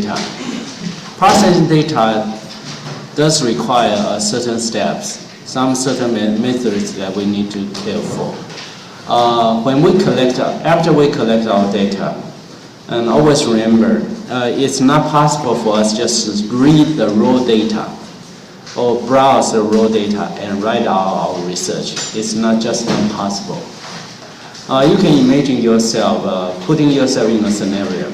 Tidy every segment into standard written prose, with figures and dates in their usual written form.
data. Processing data does require certain steps, some certain methods that we need to care for. After we collect our data, and always remember, it's not possible for us just to read the raw data or browse the raw data and write our research. It's not just impossible. You can imagine yourself, putting yourself in a scenario.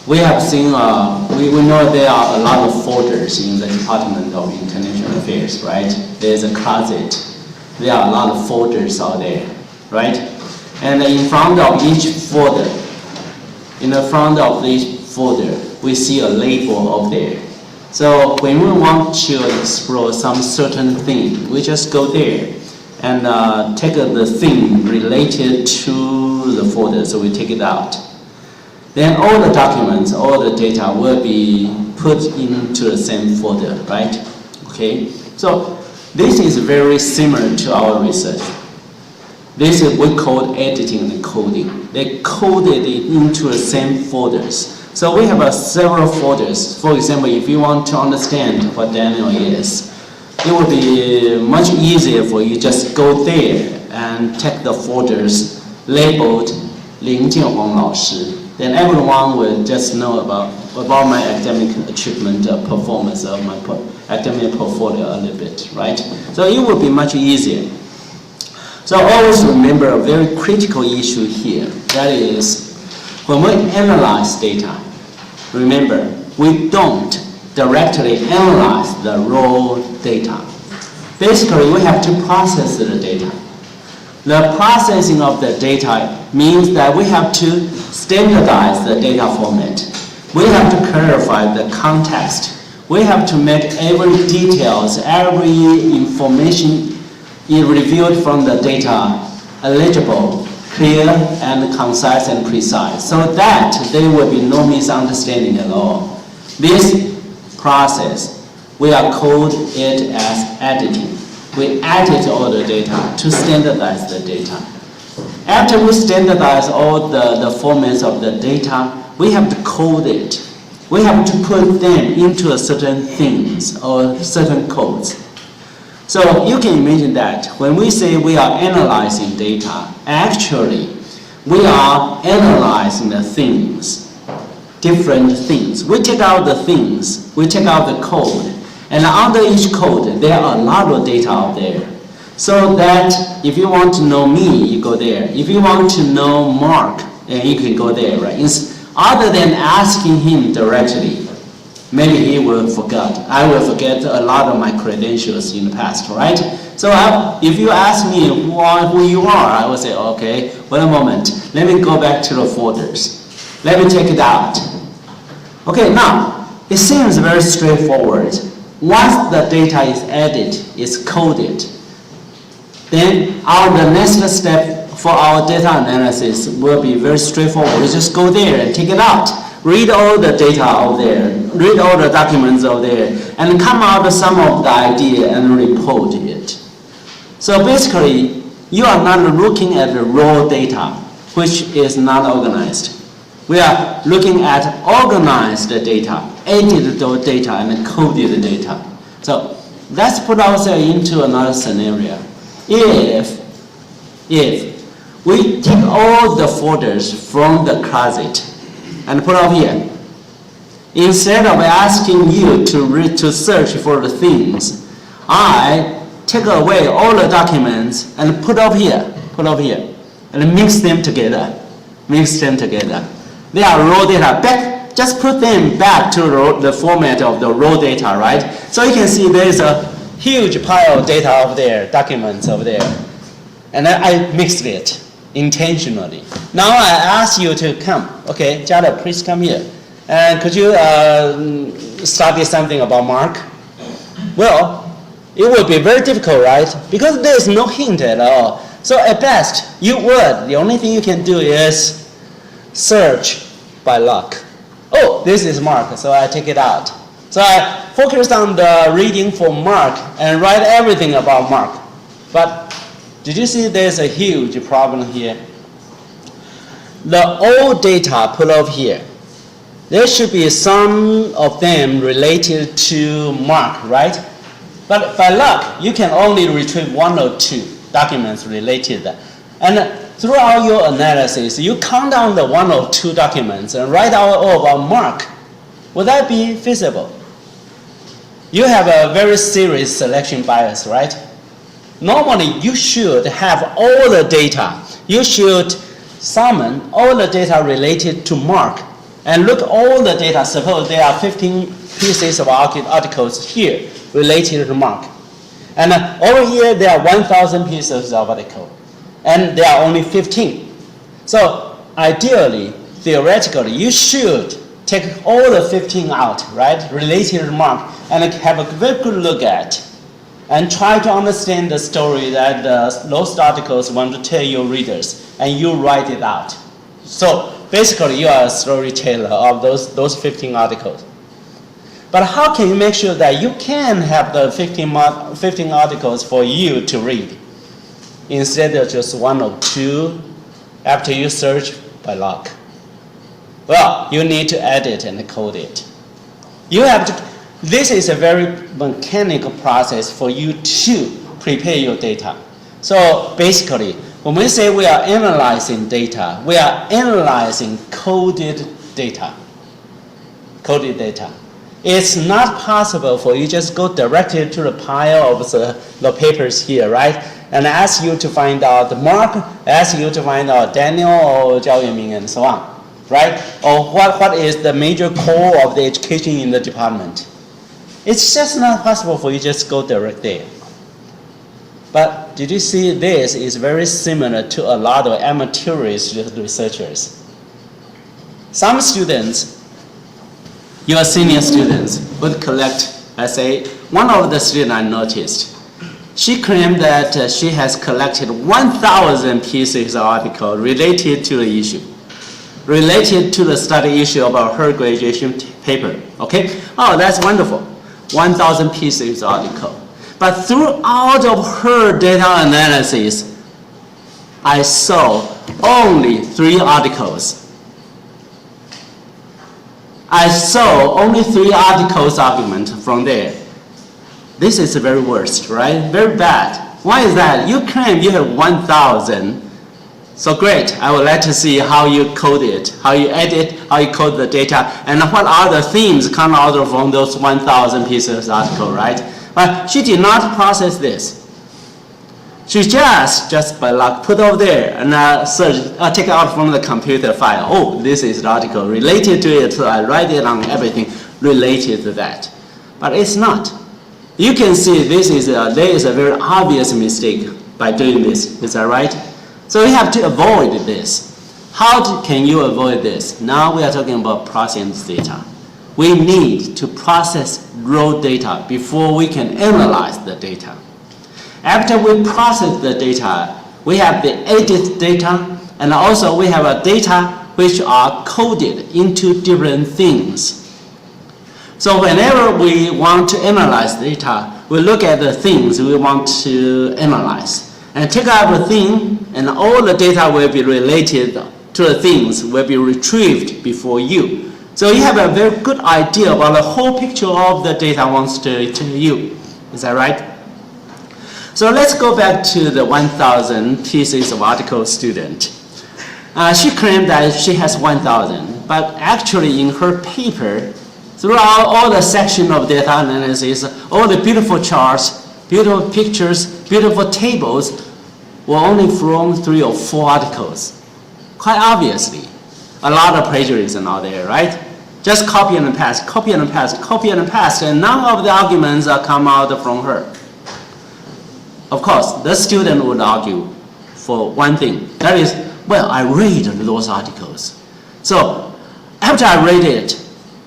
We have seen, we know there are a lot of folders in the Department of International Affairs, right? There's a closet. There are a lot of folders out there, right? And in front of each folder, we see a label up there. So when we want to explore some certain thing, we just go there and take the thing related to the folder, so we take it out. Then all the documents, all the data will be put into the same folder, right? Okay, so this is very similar to our research. This is what we call editing and coding. They coded it into the same folders. So we have several folders. For example, if you want to understand what Daniel is, it would be much easier for you just go there and take the folders labeled 林建宏老师. Then everyone will just know about my academic achievement, performance of my academic portfolio a little bit, right? So it would be much easier. So always remember a very critical issue here. That is, when we analyze data, remember, we don't directly analyze the raw data. Basically, we have to process the data. The processing of the data means that we have to standardize the data format. We have to clarify the context. We have to make every details, every information reviewed from the data eligible, clear, and concise and precise, so that there will be no misunderstanding at all. This process, we are called it as editing. We edit all the data to standardize the data. After we standardize all the formats of the data, we have to code it. We have to put them into a certain things or certain codes. So you can imagine that when we say we are analyzing data, actually we are analyzing the things, different things. We take out the things, we take out the code, and under each code there are a lot of data out there. So that if you want to know me, you go there. If you want to know Mark, you can go there, right? Other than asking him directly, maybe he will forget. I will forget a lot of my credentials in the past, right? So if you ask me who you are, I will say, okay, wait a moment. Let me go back to the folders. Let me take it out. Okay, now, it seems very straightforward. Once the data is added, is coded, then the next step for our data analysis will be very straightforward. We just go there and take it out. Read all the data out there, read all the documents out there, and come out with some of the idea and report it. So basically, you are not looking at the raw data, which is not organized. We are looking at organized data, edited data, and coded data. So let's put ourselves into another scenario. If we take all the folders from the closet and put up here, instead of asking you to search for the things, I take away all the documents and put up here, and mix them together. They are raw data. Just put them back to the format of the raw data, right? So you can see there is a huge pile of data over there, documents over there. And I mixed it intentionally. Now I ask you to come. Okay, Jada, please come here. And could you study something about Mark? Well, it will be very difficult, right? Because there is no hint at all. So at best, the only thing you can do is search by luck. Oh, this is Mark, so I take it out. So I focused on the reading for Mark and write everything about Mark. But did you see there's a huge problem here? The old data put up here there should be some of them related to Mark, right? But by luck, you can only retrieve 1 or 2 documents related. And throughout your analysis, you count down the 1 or 2 documents and write out all about Mark. Would that be feasible? You have a very serious selection bias, right? Normally, you should have all the data. You should summon all the data related to Mark and look all the data. Suppose there are 15 pieces of articles here related to Mark. And over here, there are 1,000 pieces of article. And there are only 15. So ideally, theoretically, you should take all the 15 out, right, related to Mark, and have a very good look at, and try to understand the story that those articles want to tell your readers, and you write it out. So basically, you are a storyteller of those 15 articles. But how can you make sure that you can have the 15 articles for you to read, instead of just 1 or 2 after you search by luck? Well, you need to edit and code it. You have to. This is a very mechanical process for you to prepare your data. So basically, when we say we are analyzing data, we are analyzing coded data. Coded data. It's not possible for you just go directly to the pile of the papers here, right? And ask you to find out Mark, ask you to find out Daniel or Zhao Yunming and so on, right? Or what is the major core of the education in the department. It's just not possible for you to just go direct there. But did you see this is very similar to a lot of amateurish researchers. Some students, your senior students, would collect, let's say, one of the students I noticed, she claimed that she has collected 1,000 pieces of article related to the issue, related to the study issue about her graduation paper, okay? Oh, that's wonderful. 1,000 pieces article. But throughout of her data analysis, I saw only 3 articles. I saw only 3 articles argument from there. This is the very worst, right? Very bad. Why is that? You claim you have 1,000. So great, I would like to see how you code it, how you edit, how you code the data, and what are the themes come out from those 1,000 pieces of article, right? But she did not process this. She just by luck put over there and take it out from the computer file. Oh, this is the article related to it, so I write it on everything related to that. But it's not. You can see there is a very obvious mistake by doing this. Is that right? So you have to avoid this. How can you avoid this? Now we are talking about processing data. We need to process raw data before we can analyze the data. After we process the data, we have the edit data, and also we have a data which are coded into different things. So whenever we want to analyze data, we look at the things we want to analyze. And take out the thing, and all the data will be related to the things will be retrieved before you. So you have a very good idea about the whole picture of the data wants to tell you. Is that right? So let's go back to the 1,000 pieces of article student. She claimed that she has 1,000, but actually in her paper, throughout all the section of data analysis, all the beautiful charts, beautiful pictures, beautiful tables were only from 3 or 4 articles. Quite obviously, a lot of plagiarism out there, right? Just copy and paste, copy and paste, copy and paste, and none of the arguments come out from her. Of course, the student would argue for one thing. That is, well, I read those articles. So after I read it,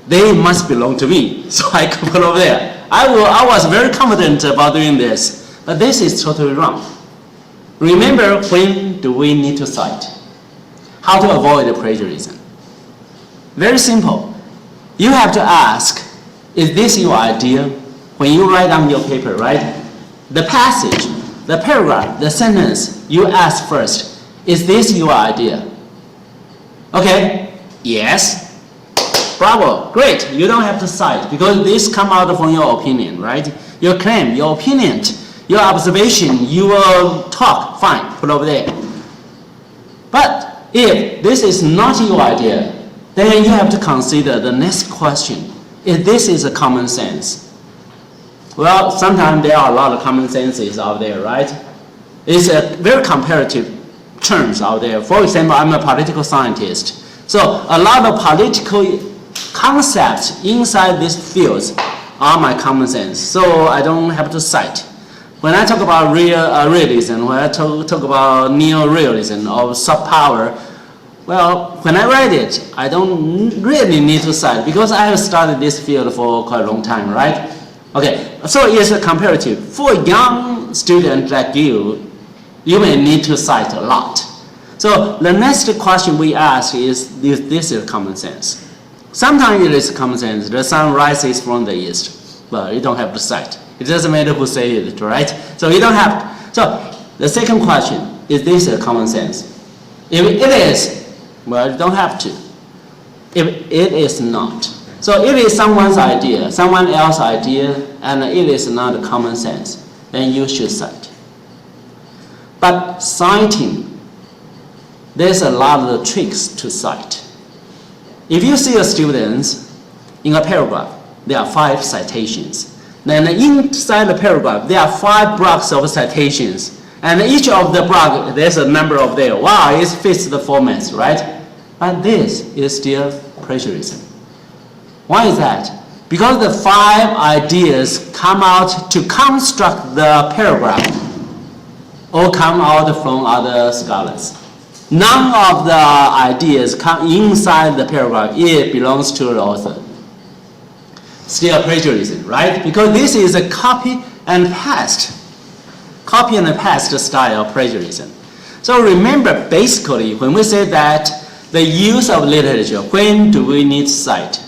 they must belong to me. So I could put over there. I was very confident about doing this, but this is totally wrong. Remember, when do we need to cite? How to avoid plagiarism? Very simple. You have to ask, is this your idea? When you write down your paper, right? The passage, the paragraph, the sentence, you ask first, is this your idea? Okay, yes. bravo, great. You don't have to cite because this come out from your opinion, right? Your claim, your opinion, your observation, your talk, fine, put over there. But if this is not your idea, then you have to consider the next question. If this is a common sense. Well, sometimes there are a lot of common senses out there, right? It's a very comparative terms out there. For example, I'm a political scientist. So a lot of political concepts inside these fields are my common sense. So I don't have to cite. When I talk about realism, when I talk about neo-realism or soft power, well, when I write it, I don't really need to cite because I have studied this field for quite a long time, right? Okay, so it's a comparative. For a young student like you may need to cite a lot. So the next question we ask is, this is common sense? Sometimes it is common sense. The sun rises from the east, but you don't have to cite. It doesn't matter who says it, right? So you don't have to. So the second question, is this a common sense? If it is, well, you don't have to. If it is not. So if it is someone's idea, someone else's idea, and it is not a common sense, then you should cite. But citing, there's a lot of tricks to cite. If you see a student in a paragraph, there are 5 citations. Then inside the paragraph, there are 5 blocks of citations. And each of the blocks, there's a number of there. Wow, it fits the formats, right? But this is still plagiarism. Why is that? Because the 5 ideas come out to construct the paragraph or come out from other scholars. None of the ideas come inside the paragraph. It belongs to the author. Still plagiarism, right? Because this is a copy and paste style of plagiarism. So remember, basically, when we say that the use of literature, when do we need to cite?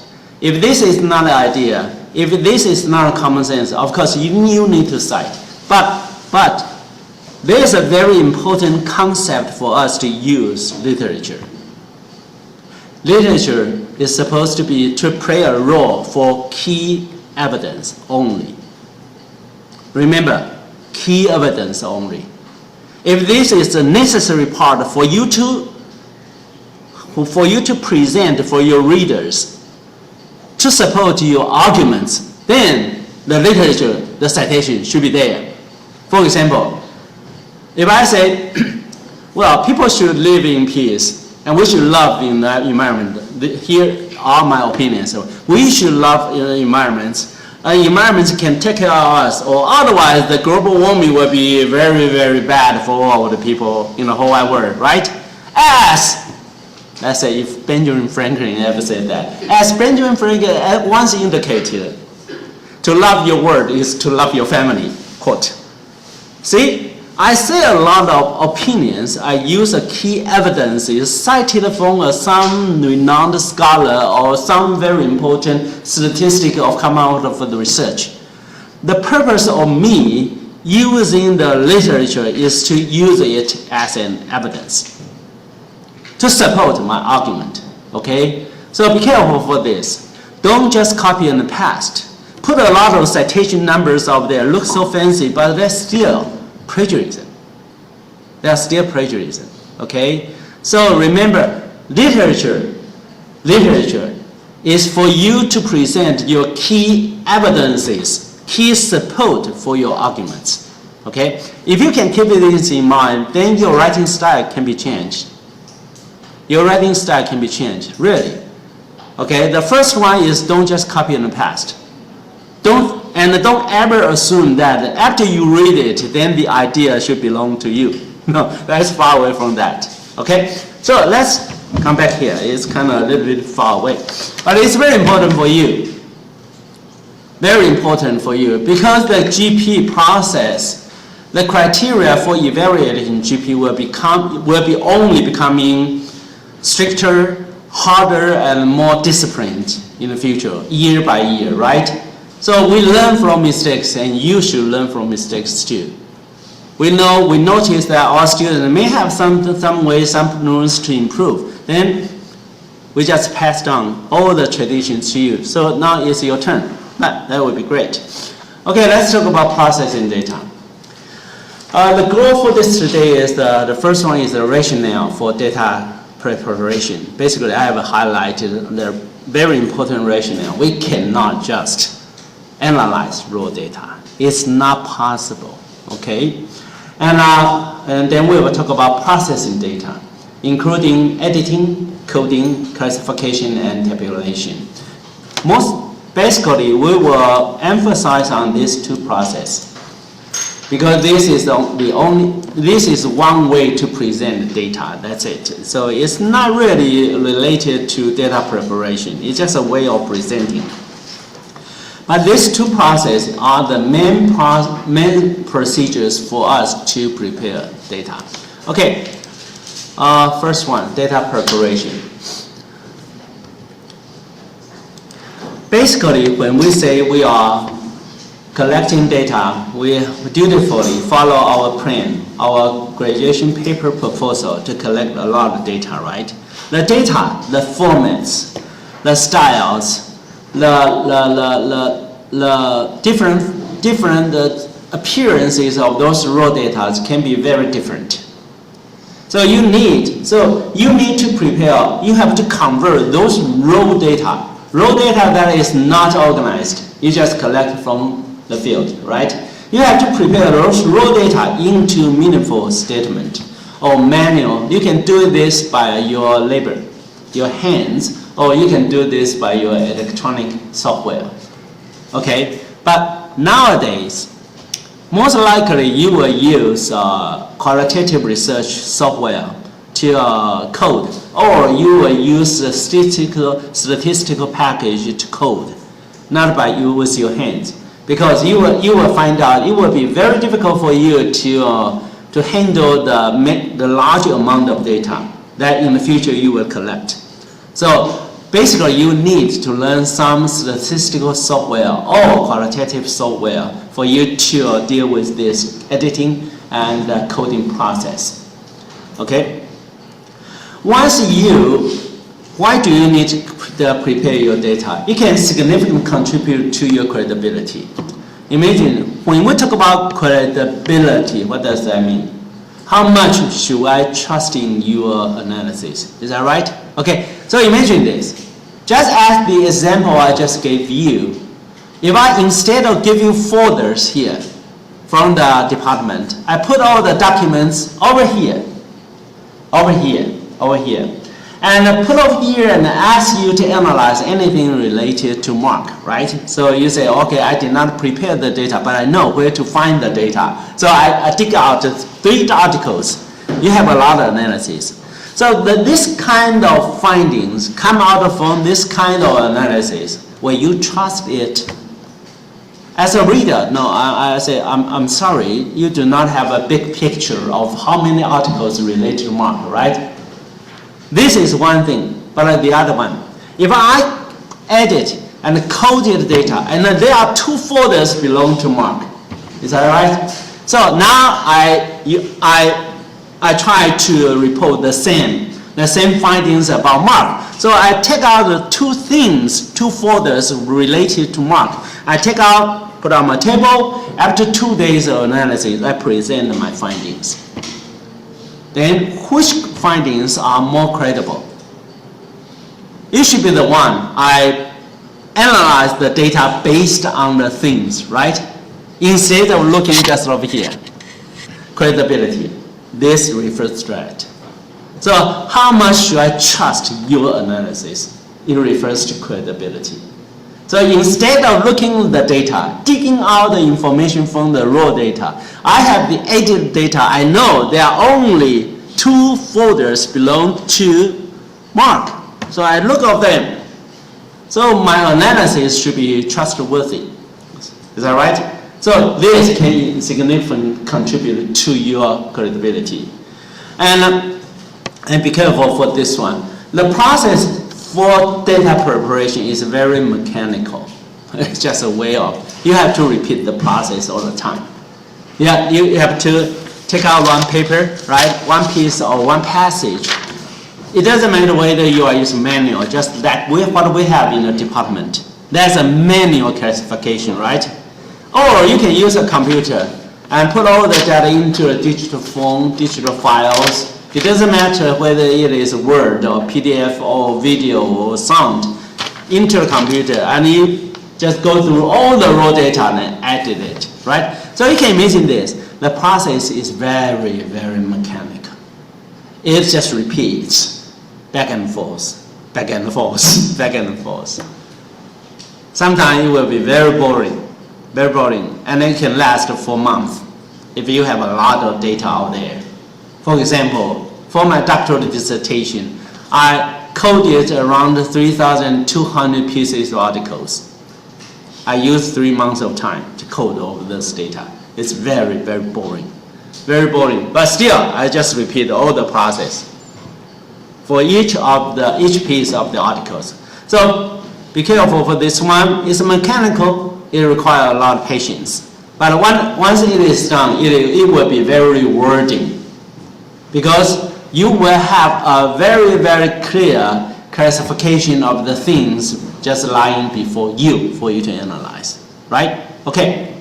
If this is not an idea, if this is not common sense, of course you need to cite. But there is a very important concept for us to use literature. Literature is supposed to play a role for key evidence only. Remember, key evidence only. If this is a necessary part for you to present for your readers, to support your arguments, then the literature, the citation should be there. For example, if I say, well, people should live in peace and we should love in the environment. Here are my opinions. So we should love environments. Environments can take care of us, or otherwise the global warming will be very, very bad for all the people in the whole wide world, right? Let's say if Benjamin Franklin ever said that. As Benjamin Franklin once indicated, to love your world is to love your family, quote. See, I say a lot of opinions. I use a key evidence cited from some renowned scholar or some very important statistic of come out of the research. The purpose of me using the literature is to use it as an evidence to support my argument, okay? So be careful for this. Don't just copy and paste. Put a lot of citation numbers up there, look so fancy, but they're still plagiarism. They're still plagiarism, okay? So remember, literature is for you to present your key evidences, key support for your arguments, okay? If you can keep this in mind, then your writing style can be changed. Your writing style can be changed, really. Okay, the first one is don't just copy and paste. Don't ever assume that after you read it, then the idea should belong to you. No, that's far away from that. Okay, so let's come back here. It's kind of a little bit far away. But it's very important for you. Very important for you because the GP process, the criteria for evaluating GP will be only becoming stricter, harder, and more disciplined in the future, year by year, right? So we learn from mistakes, and you should learn from mistakes too. We notice that our students may have some ways, some nuance to improve. Then We just passed on all the traditions to you. So now it's your turn. That would be great. Okay, let's talk about processing data. The goal for this today is the first one is the rationale for data preparation. Basically, I have highlighted the very important rationale. We cannot just analyze raw data. It's not possible, okay? And then we will talk about processing data, including editing, coding, classification, and tabulation. Basically, we will emphasize on these two processes because this is one way to present data. That's it. So it's not really related to data preparation. It's just a way of presenting. But these two processes are the main procedures for us to prepare data. Okay, first one, data preparation. Basically, when we say we are collecting data, we dutifully follow our plan, our graduation paper proposal to collect a lot of data, right? The data, the formats, the styles, the different appearances of those raw data can be very different. So you need to prepare, you have to convert those raw data that is not organized, you just collect from the field, right? You have to prepare those raw data into meaningful statement or manual. You can do this by your labor, your hands, or you can do this by your electronic software, okay? But nowadays, most likely you will use qualitative research software to code, or you will use a statistical package to code, not by with your hands, because you will find out it will be very difficult for you to handle the large amount of data that in the future you will collect. So basically, you need to learn some statistical software or qualitative software for you to deal with this editing and coding process. Okay? Why do you need to prepare your data? It can significantly contribute to your credibility. Imagine, when we talk about credibility, what does that mean? How much should I trust in your analysis? Is that right? Okay, so imagine this. Just as the example I just gave you, if I instead of give you folders here from the department, I put all the documents over here, and put over here and ask you to analyze anything related to mark, right? So you say, okay, I did not prepare the data, but I know where to find the data. So I dig out 3 articles. You have a lot of analysis. So this kind of findings come out from this kind of analysis where you trust it. As a reader, no, I say, I'm sorry, you do not have a big picture of how many articles relate to mark, right? This is one thing, but the other one, if I edit and coded data, and there are 2 folders belong to mark, is that right? So now I try to report the same findings about mark. So I take out the 2 folders related to mark. I take out, put on my table. After 2 days of analysis, I present my findings. Then which findings are more credible? It should be the one I analyze the data based on the things, right? Instead of looking just over here. Credibility. This refers to that. So how much should I trust your analysis? It refers to credibility. So instead of looking at the data, digging out the information from the raw data, I have the edited data. I know there are only 2 folders belong to mark. So I look at them. So my analysis should be trustworthy. Is that right? So this can significantly contribute to your credibility. And be careful for this one. The process for data preparation is very mechanical. It's just a way of, you have to repeat the process all the time. Yeah, you have to take out one paper, right? One piece or one passage. it doesn't matter whether you are using manual, just like what we have in the department. There's a manual classification, right? Or you can use a computer and put all the data into a digital form, digital files. It doesn't matter whether it is Word or PDF or video or sound, into the computer, and you just go through all the raw data and edit it, right? So you can imagine this. The process is very, very mechanical. It just repeats back and forth, back and forth, back and forth. Sometimes it will be very boring, and it can last for months if you have a lot of data out there. For example, for my doctoral dissertation, I coded around 3,200 pieces of articles. I used 3 months of time to code all of this data. It's very, very boring. Very boring. But still, I just repeat all the process for each piece of the articles. So be careful for this one. It's mechanical. It requires a lot of patience. But once it is done, it will be very rewarding, because you will have a very, very clear classification of the things just lying before you for you to analyze, right? Okay.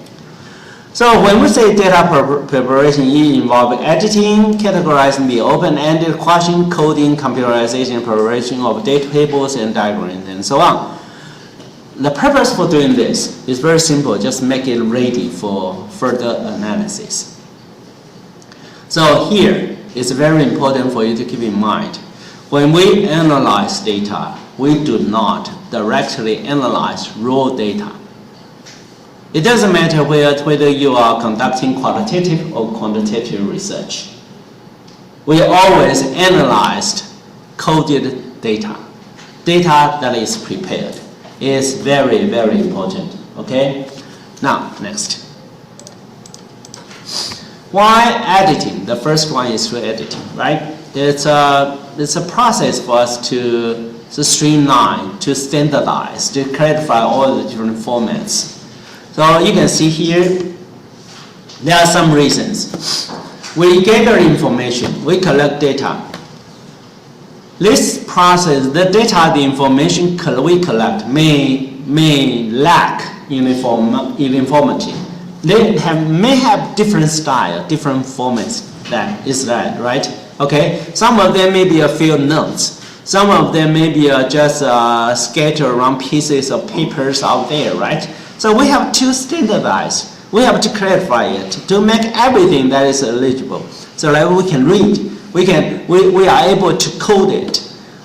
So when we say data preparation, it involves editing, categorizing the open-ended question, coding, computerization, preparation of data tables and diagrams, and so on. The purpose for doing this is very simple. Just make it ready for further analysis. So here, it's very important for you to keep in mind. When we analyze data, we do not directly analyze raw data. It doesn't matter whether you are conducting qualitative or quantitative research. We always analyzed coded data. Data that is prepared is very, very important, okay? Now, next. Why editing? The first one is through editing, right? It's a process for us to streamline, to standardize, to clarify all the different formats. So you can see here, there are some reasons. We gather information, we collect data. This process, the data, the information we collect may lack uniformity. They may have different style, different formats. That is that, right? Okay. Some of them may be a few notes. Some of them may be just scattered around pieces of papers out there, right? So we have to standardize. We have to clarify it to make everything that is eligible, so that we can read. We are able to code it.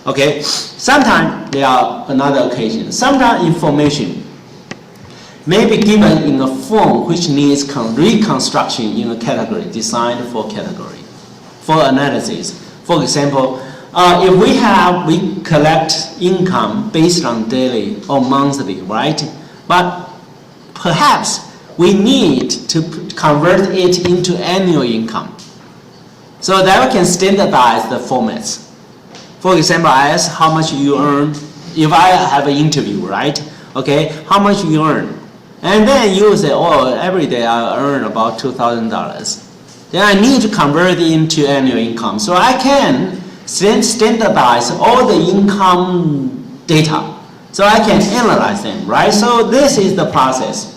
Okay. Sometimes there are another occasion. Sometimes information may be given in a form which needs reconstruction in a category, designed for category, for analysis. For example, if we collect income based on daily or monthly, right? But perhaps we need to convert it into annual income, so that we can standardize the formats. For example, I ask how much you earn. If I have an interview, right? Okay, how much you earn? And then you say, oh, every day I earn about $2,000. Then I need to convert it into annual income. So I can standardize all the income data. So I can analyze them, right? So this is the process.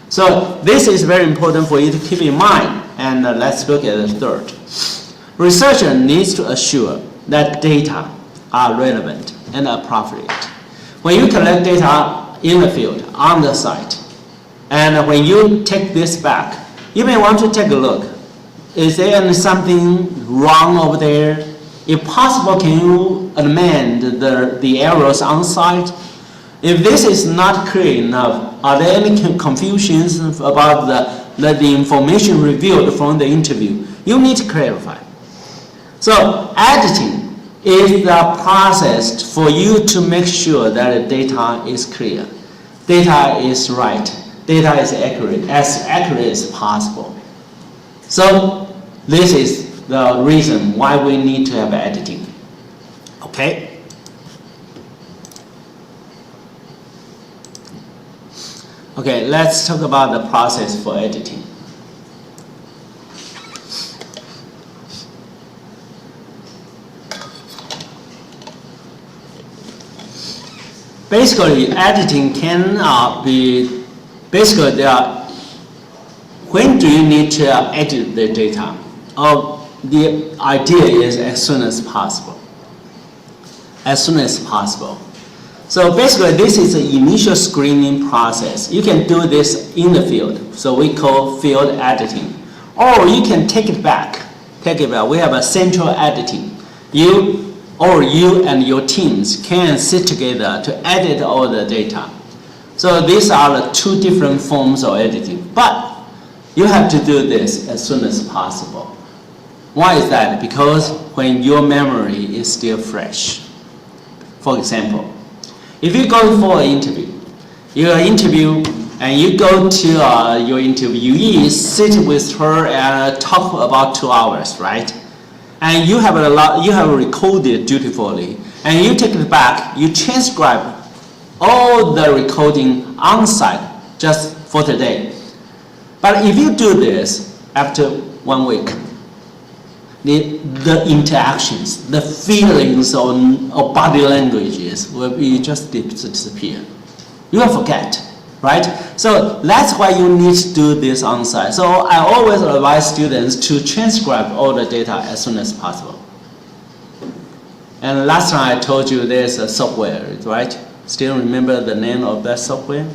So this is very important for you to keep in mind. And let's look at the third. Researcher needs to assure that data are relevant and appropriate. When you collect data in the field, on the site, and when you take this back, you may want to take a look. Is there something wrong over there? If possible, can you amend the errors on site? If this is not clear enough, are there any confusions about the information revealed from the interview? You need to clarify. So editing is the process for you to make sure that the data is clear, data is right, data is accurate as possible. So this is the reason why we need to have editing. Okay? Okay, let's talk about the process for editing. basically editing can be, basically there are, when do you need to edit the data? The idea is as soon as possible. As soon as possible. So basically this is the initial screening process. You can do this in the field. So we call field editing. Or you can take it back. We have a central editing. You and your teams can sit together to edit all the data. So these are the two different forms of editing. But you have to do this as soon as possible. Why is that? Because when your memory is still fresh. For example, if you go for an interview, and you go to your interviewee, sit with her and talk about 2 hours, right? And you have recorded dutifully, and you take it back, you transcribe all the recording on site just for today. But if you do this after 1 week, the interactions, the feelings of body languages will be just disappear. You will forget, right? So that's why you need to do this on site. So I always advise students to transcribe all the data as soon as possible. And last time I told you there's a software, right? Still remember the name of that software?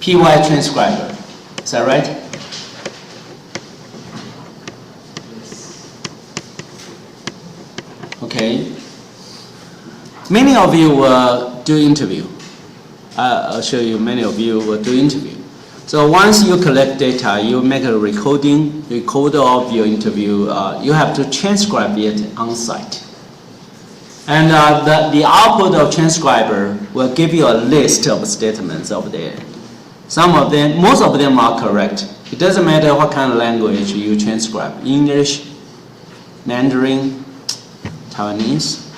PY transcriber, is that right? Okay. Many of you will do interview. I'll show you, many of you will do interview. So once you collect data, you make a recorder of your interview, you have to transcribe it on site. And the output of transcriber will give you a list of statements over there. Some of them, most of them are correct. It doesn't matter what kind of language you transcribe. English, Mandarin, Taiwanese.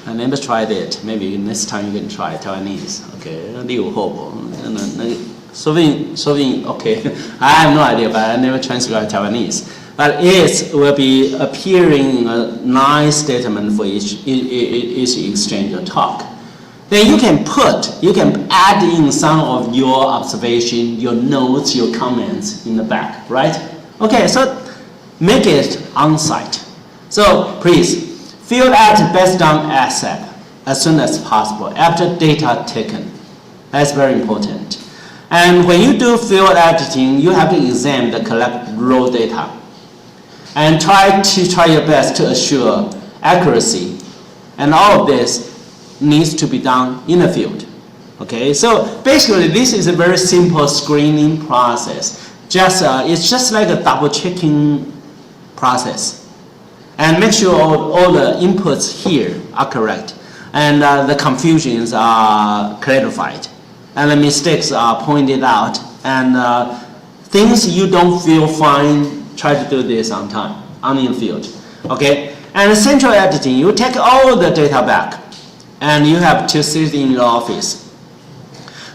I never tried it. Maybe next time you can try Taiwanese. Okay, 六后不，说不定 okay. I have no idea, but I never transcribed Taiwanese. But it will be appearing a nice statement for each exchange or talk. Then you can add in some of your observation, your notes, your comments in the back, right? Okay, so make it on site. So please, field edit best done ASAP, as soon as possible, after data taken. That's very important. And when you do field editing, you have to examine the collect raw data and try your best to assure accuracy. And all of this needs to be done in the field. Okay, so basically this is a very simple screening process. It's just like a double checking process. And make sure all the inputs here are correct, and the confusions are clarified, and the mistakes are pointed out, and things you don't feel fine, try to do this on time, on in the field. Okay, and central editing, you take all the data back, and you have to sit in your office.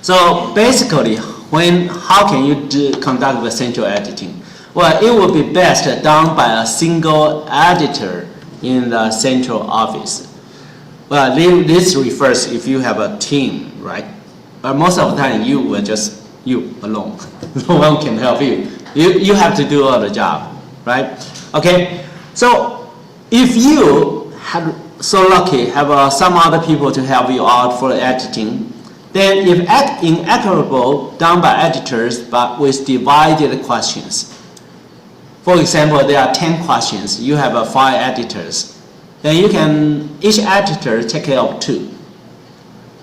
So basically, how can you conduct the central editing? Well, it will be best done by a single editor in the central office. Well, this refers if you have a team, right? But most of the time, you will just you alone. No one can help you. You have to do all the job, right? Okay. So if you have so lucky have some other people to help you out for editing, then if inaccurable done by editors but with divided questions. For example, there are 10 questions. You have 5 editors. Then you can, each editor take care of 2.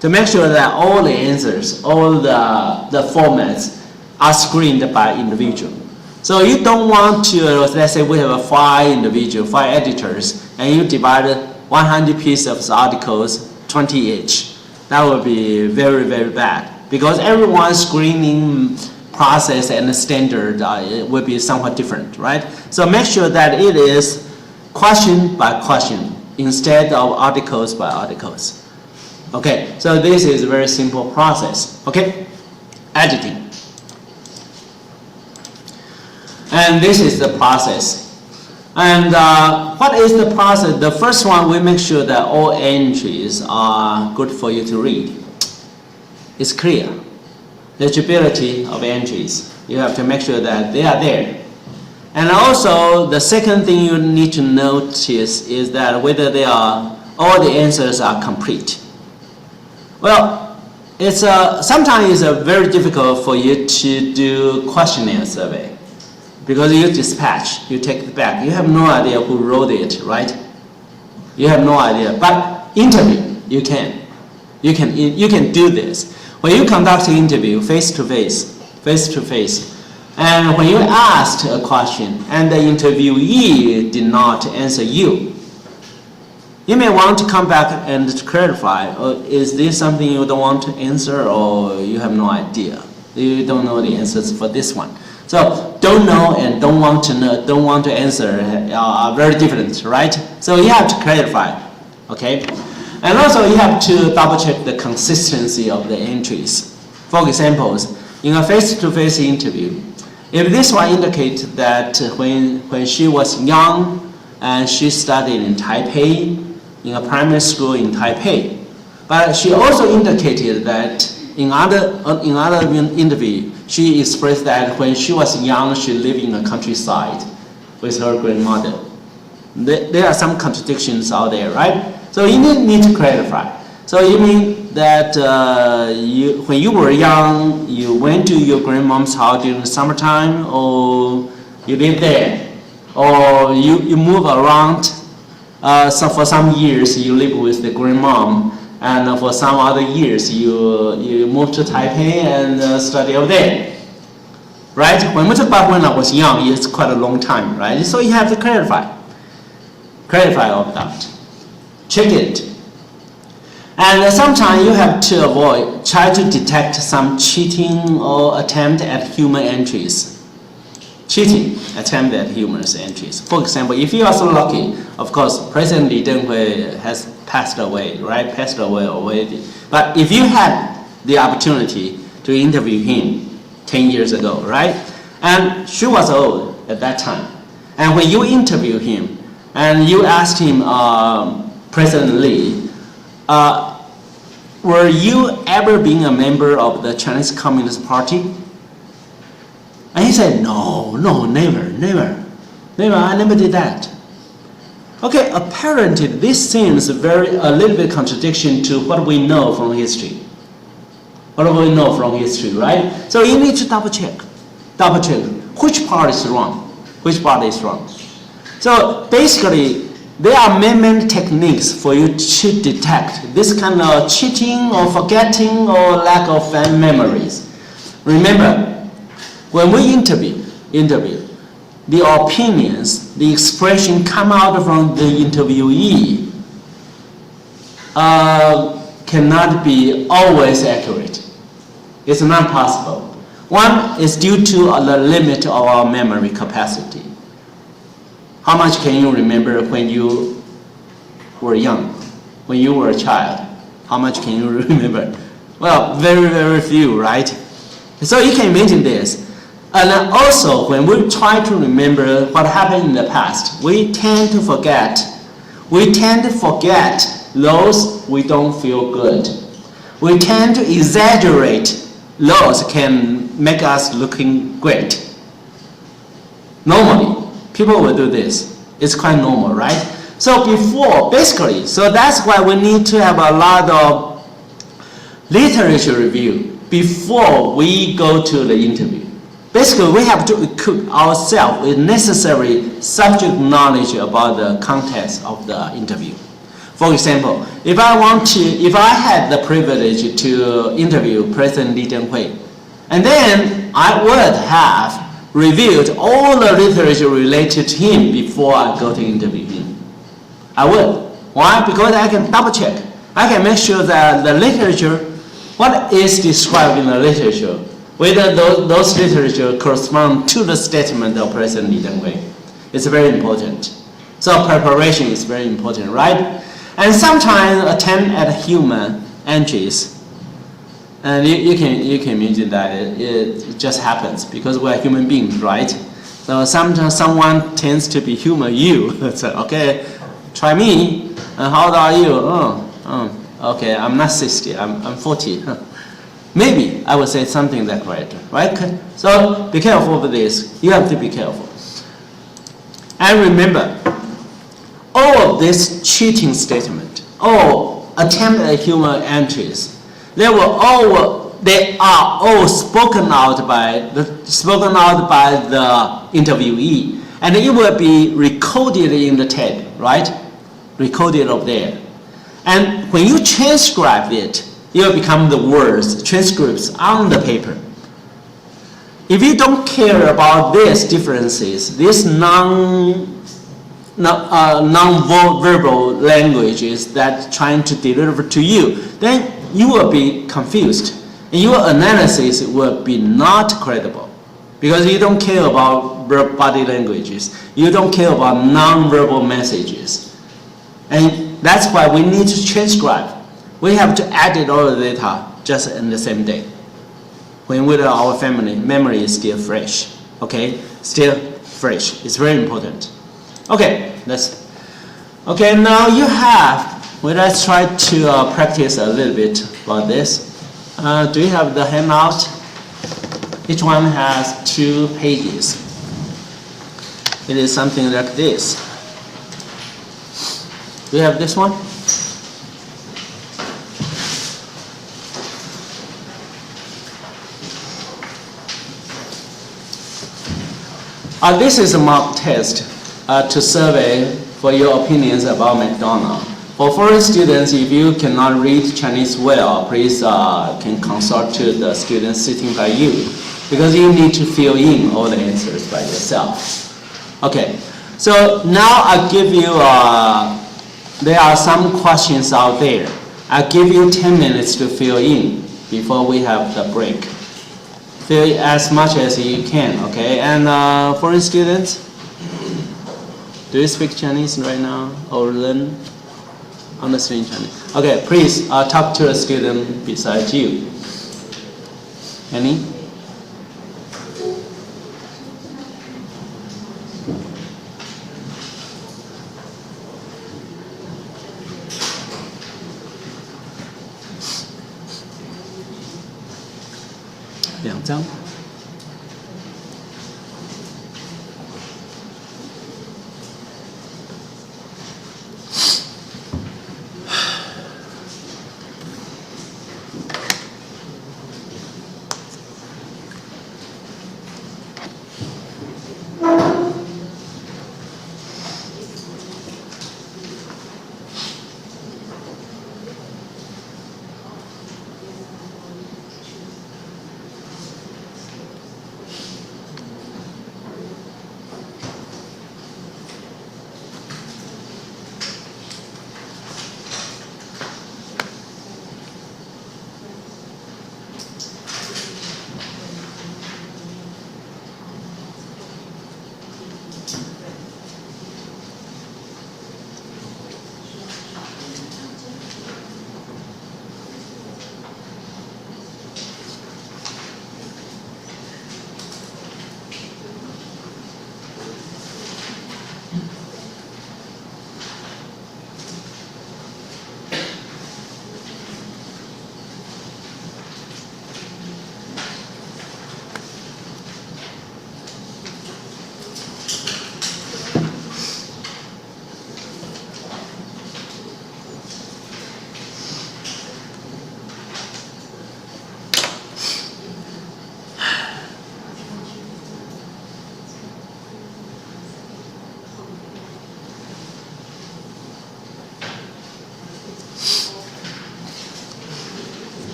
To make sure that all the answers, all the formats are screened by individual. So you don't want to, let's say we have 5 editors, and you divide 100 pieces of articles, 20 each. That would be very, very bad, because everyone's screening process and the standard will be somewhat different, right? So make sure that it is question by question instead of articles by articles. Okay, so this is a very simple process. Okay, editing. And this is the process. And what is the process? The first one, we make sure that all entries are good for you to read. It's clear. Legibility of entries. You have to make sure that they are there. And also, the second thing you need to notice is that whether all the answers are complete. Well, it's sometimes it's very difficult for you to do questionnaire survey. Because you dispatch, you take it back. You have no idea who wrote it, right? You have no idea. But interview, you can. You can do this. When you conduct an interview face to face, and when you asked a question and the interviewee did not answer you, you may want to come back and clarify, is this something you don't want to answer, or you have no idea? You don't know the answers for this one. So don't know and don't want to know, don't want to answer are very different, right? So you have to clarify, okay? And also you have to double check the consistency of the entries. For example, in a face-to-face interview, if this one indicates that when she was young and she studied in Taipei, in a primary school in Taipei, but she also indicated that in other interview, she expressed that when she was young, she lived in the countryside with her grandmother. There are some contradictions out there, right? So you need to clarify. So you mean that when you were young, you went to your grandmom's house during the summertime, or you lived there, or you move around. So for some years you live with the grandmom, and for some other years you moved to Taipei and study over there, right? When we talk about when I was young, it's quite a long time, right? So you have to clarify all that, check it. And sometimes you have to try to detect some cheating or attempt at human entries. Cheating, attempt at human entries. For example, if you are so lucky, of course, President Li Denghui has passed away, right? Passed away already. But if you had the opportunity to interview him 10 years ago, right? And she was old at that time. And when you interview him and you asked him, President Li, were you ever being a member of the Chinese Communist Party? And he said, no, never, I never did that. Okay, apparently this seems a little bit contradiction to what we know from history. Right? So you need to double check which part is wrong. So basically, there are many techniques for you to detect this kind of cheating or forgetting or lack of memories. Remember, when we interview, the opinions, the expression come out from the interviewee cannot be always accurate. It's not possible. One is due to the limit of our memory capacity. How much can you remember when you were young, when you were a child? How much can you remember? Well, very, very few, right? So you can imagine this. And also, when we try to remember what happened in the past, we tend to forget. Those we don't feel good. We tend to exaggerate those can make us looking great. Normally, people will do this. It's quite normal, right? So so that's why we need to have a lot of literature review before we go to the interview. Basically, we have to equip ourselves with necessary subject knowledge about the context of the interview. For example, if I had the privilege to interview President Li Denghui, and then I would have reviewed all the literature related to him before I go to interview him. I would. Why? Because I can double check. I can make sure that the literature, what is described in the literature, whether those literature correspond to the statement of President Li Denghui. It's very important. So preparation is very important, right? And sometimes attempt at human entries, and you can imagine that it just happens because we're human beings, right? So sometimes someone tends to be humor you. So, okay, try me. How old are you? Okay, I'm not 60, I'm 40. Maybe I would say something like that, right? So be careful with this. You have to be careful. And remember, all of this cheating statement, all attempt at humor entries, they are all spoken out by the interviewee, and it will be recorded in the tape, right? Recorded up there. And when you transcribe it, it will become the words, transcripts on the paper. If you don't care about these differences, these non-verbal languages that trying to deliver to you, then you will be confused. And your analysis will be not credible because you don't care about body languages. You don't care about non-verbal messages. And that's why we need to transcribe. We have to edit all the data just in the same day. When our family memory is still fresh, okay? Still fresh. It's very important. Okay, now you have, let's try to practice a little bit about this. Do you have the handout? Each one has 2 pages. It is something like this. Do you have this one? This is a mock test to survey for your opinions about McDonald's. For foreign students, if you cannot read Chinese well, please can consult to the students sitting by you, because you need to fill in all the answers by yourself. Okay, so now I'll give you, there are some questions out there. I'll give you 10 minutes to fill in before we have the break. Fill as much as you can, okay? And foreign students, do you speak Chinese right now or learn? Understand Chinese? Okay, please talk to a student beside you. Any?两张。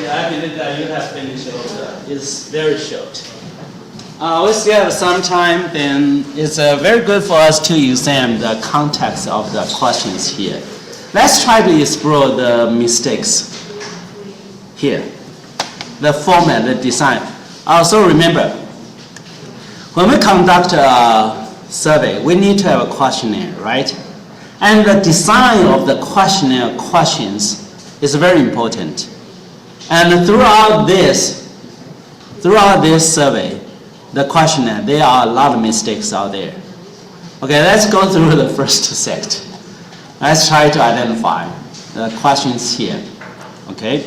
Yeah, I believe that you have finished all it's very short. We still have some time, then it's very good for us to examine the context of the questions here. Let's try to explore the mistakes here. The format, the design. Also remember, when we conduct a survey, we need to have a questionnaire, right? And the design of the questionnaire questions is very important. And throughout this survey, the questionnaire, there are a lot of mistakes out there. Okay, let's go through the first set. Let's try to identify the questions here. Okay.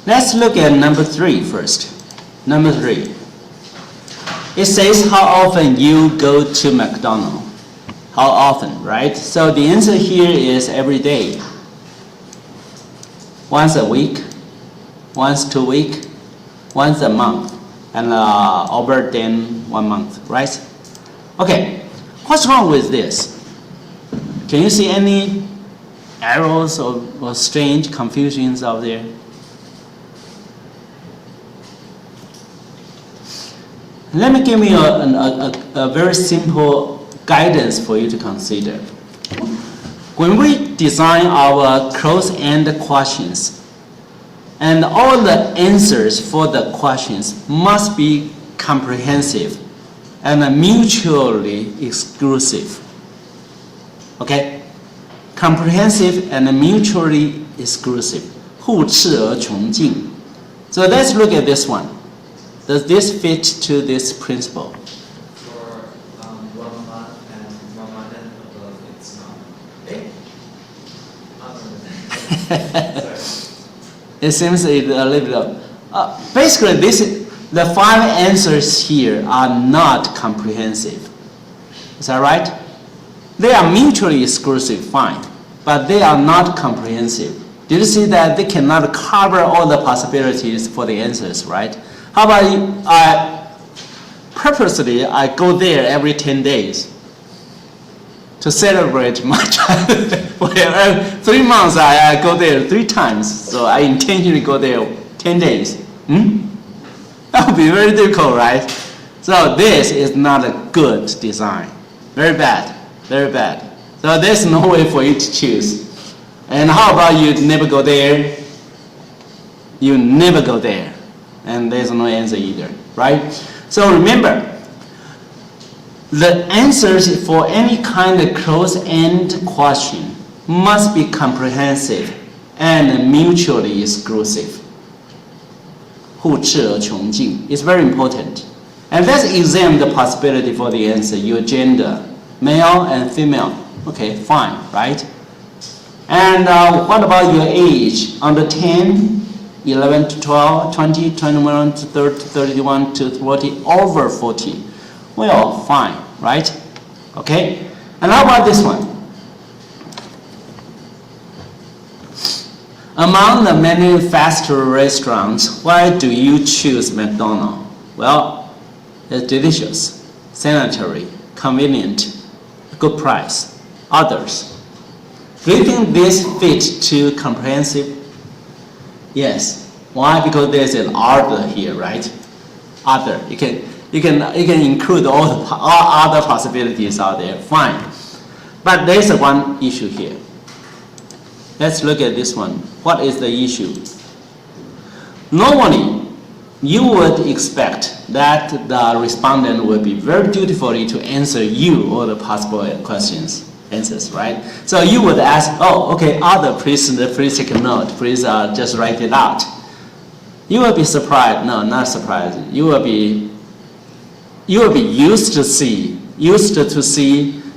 Let's look at number 3 first. Number 3. It says how often you go to McDonald's. How often, right? So the answer here is every day. Once a week, once 2 weeks, once a month, and over than 1 month, right? Okay, what's wrong with this? Can you see any errors or strange confusions out there? Let me give you a very simple guidance for you to consider. When we design our close-end questions, and all the answers for the questions must be comprehensive and mutually exclusive. Okay? Comprehensive and mutually exclusive. 互斥而穷尽. So let's look at this one. Does this fit to this principle? For 1 month and 1 month and above, it's not. Other than that. Sorry. It seems a little bit. Basically, the 5 answers here are not comprehensive. Is that right? They are mutually exclusive, fine, but they are not comprehensive. Did you see that they cannot cover all the possibilities for the answers, right? How about purposely I go there every 10 days to celebrate my childhood. 3 months I go there 3 times, so I intentionally go there 10 days. That would be very difficult, right? So this is not a good design. Very bad, very bad. So there's no way for you to choose. And how about you never go there? You never go there. And there's no answer either, right? So remember, the answers for any kind of close-end question must be comprehensive and mutually exclusive. 互斥而穷尽 is very important. And let's examine the possibility for the answer. Your gender, male and female. Okay, fine, right? And what about your age? Under 10? 11 to 12, 20, 21 to 30, 31 to 40, over 40. Well, fine, right? Okay? And how about this one? Among the many fast food restaurants, why do you choose McDonald's? Well, it's delicious, sanitary, convenient, good price. Others. Do you think this fits to comprehensive? Yes. Why? Because there's an other here, right? Other. You can include all other possibilities out there. Fine. But there's one issue here. Let's look at this one. What is the issue? Normally, you would expect that the respondent will be very dutifully to answer you all the possible answers, right? So you would ask, oh, okay, other, please take a note. Please just write it out. You will be surprised. No, not surprised. You will be used to see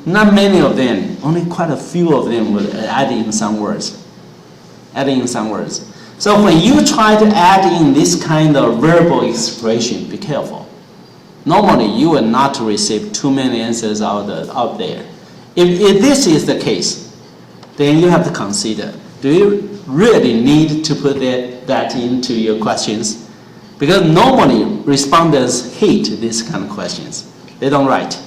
not many of them, only quite a few of them will add in some words. So when you try to add in this kind of verbal expression, be careful. Normally, you will not receive too many answers out there. If this is the case, then you have to consider, do you really need to put that into your questions? Because normally, respondents hate these kind of questions. They don't write.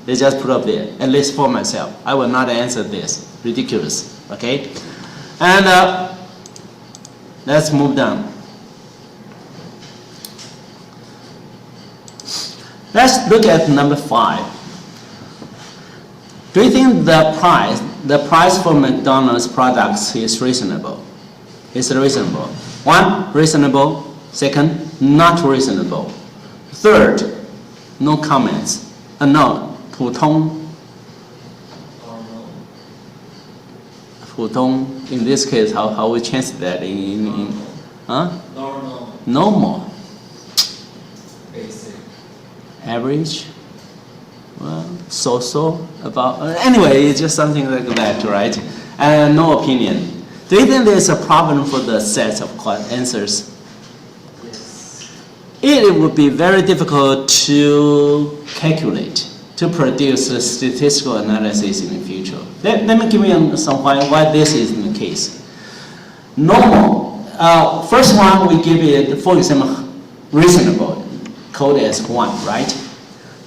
They just put up there, at least for myself. I will not answer this. Ridiculous, okay? And let's move down. Let's look at number 5. Do you think the price for McDonald's products is reasonable? Is it reasonable? 1, reasonable. 2nd, not reasonable. 3rd, no comments. No, 普通. In this case, how we change that in huh? Normal. Basic. Average. Well, so about. Anyway, it's just something like that, right? And no opinion. Do you think there's a problem for the sets of answers? Yes. It would be very difficult to calculate, to produce a statistical analysis in the future. Let me give you some why this is the case. Normal. First one, we give it, for example, reasonable, code as 1, right?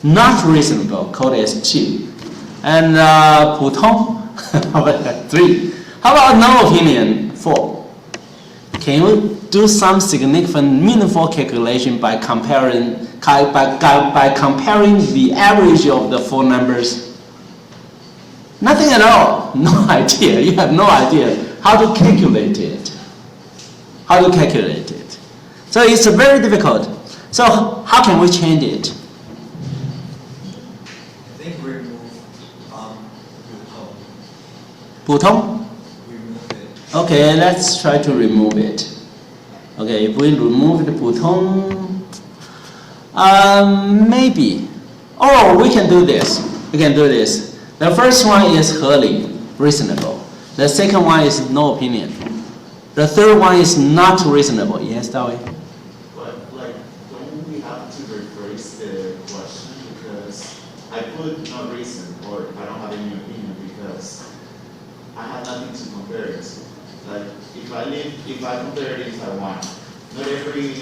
Not reasonable, code as 2. And 普通, how about 3? How about no opinion, 4? Can you do some significant, meaningful calculation by comparing the average of the 4 numbers? Nothing at all. No idea. You have no idea how to calculate it. So it's very difficult. So how can we change it? I think remove 普通? remove it. Okay, let's try to remove it. Okay, if we remove the 普通, maybe. Oh, we can do this. The first one is 合理, reasonable. The second one is no opinion. The third one is not reasonable. Yes, Dawi? But don't we have to rephrase the question, because I put no reason or I don't have any opinion because I have nothing to compare it to. Like if I compare it in Taiwan, not every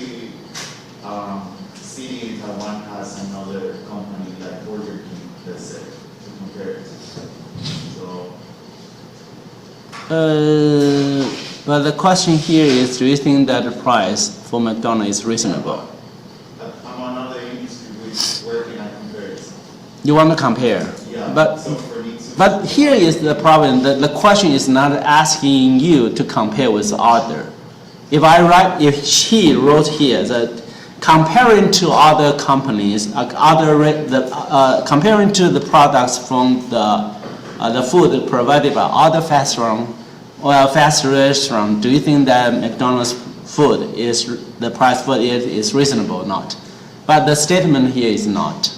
city in Taiwan has another company like Burger King, let's say, to compare it to. So But the question here is, do you think that the price for McDonald's is reasonable? I'm another industry which where can I compare it? You want to compare? Yeah. But So for me to But here is the problem. The question is not asking you to compare with other. If she wrote here that comparing to other companies, comparing to the products from the food provided by other fast restaurant, do you think that McDonald's food the price for it is reasonable or not? But the statement here is not.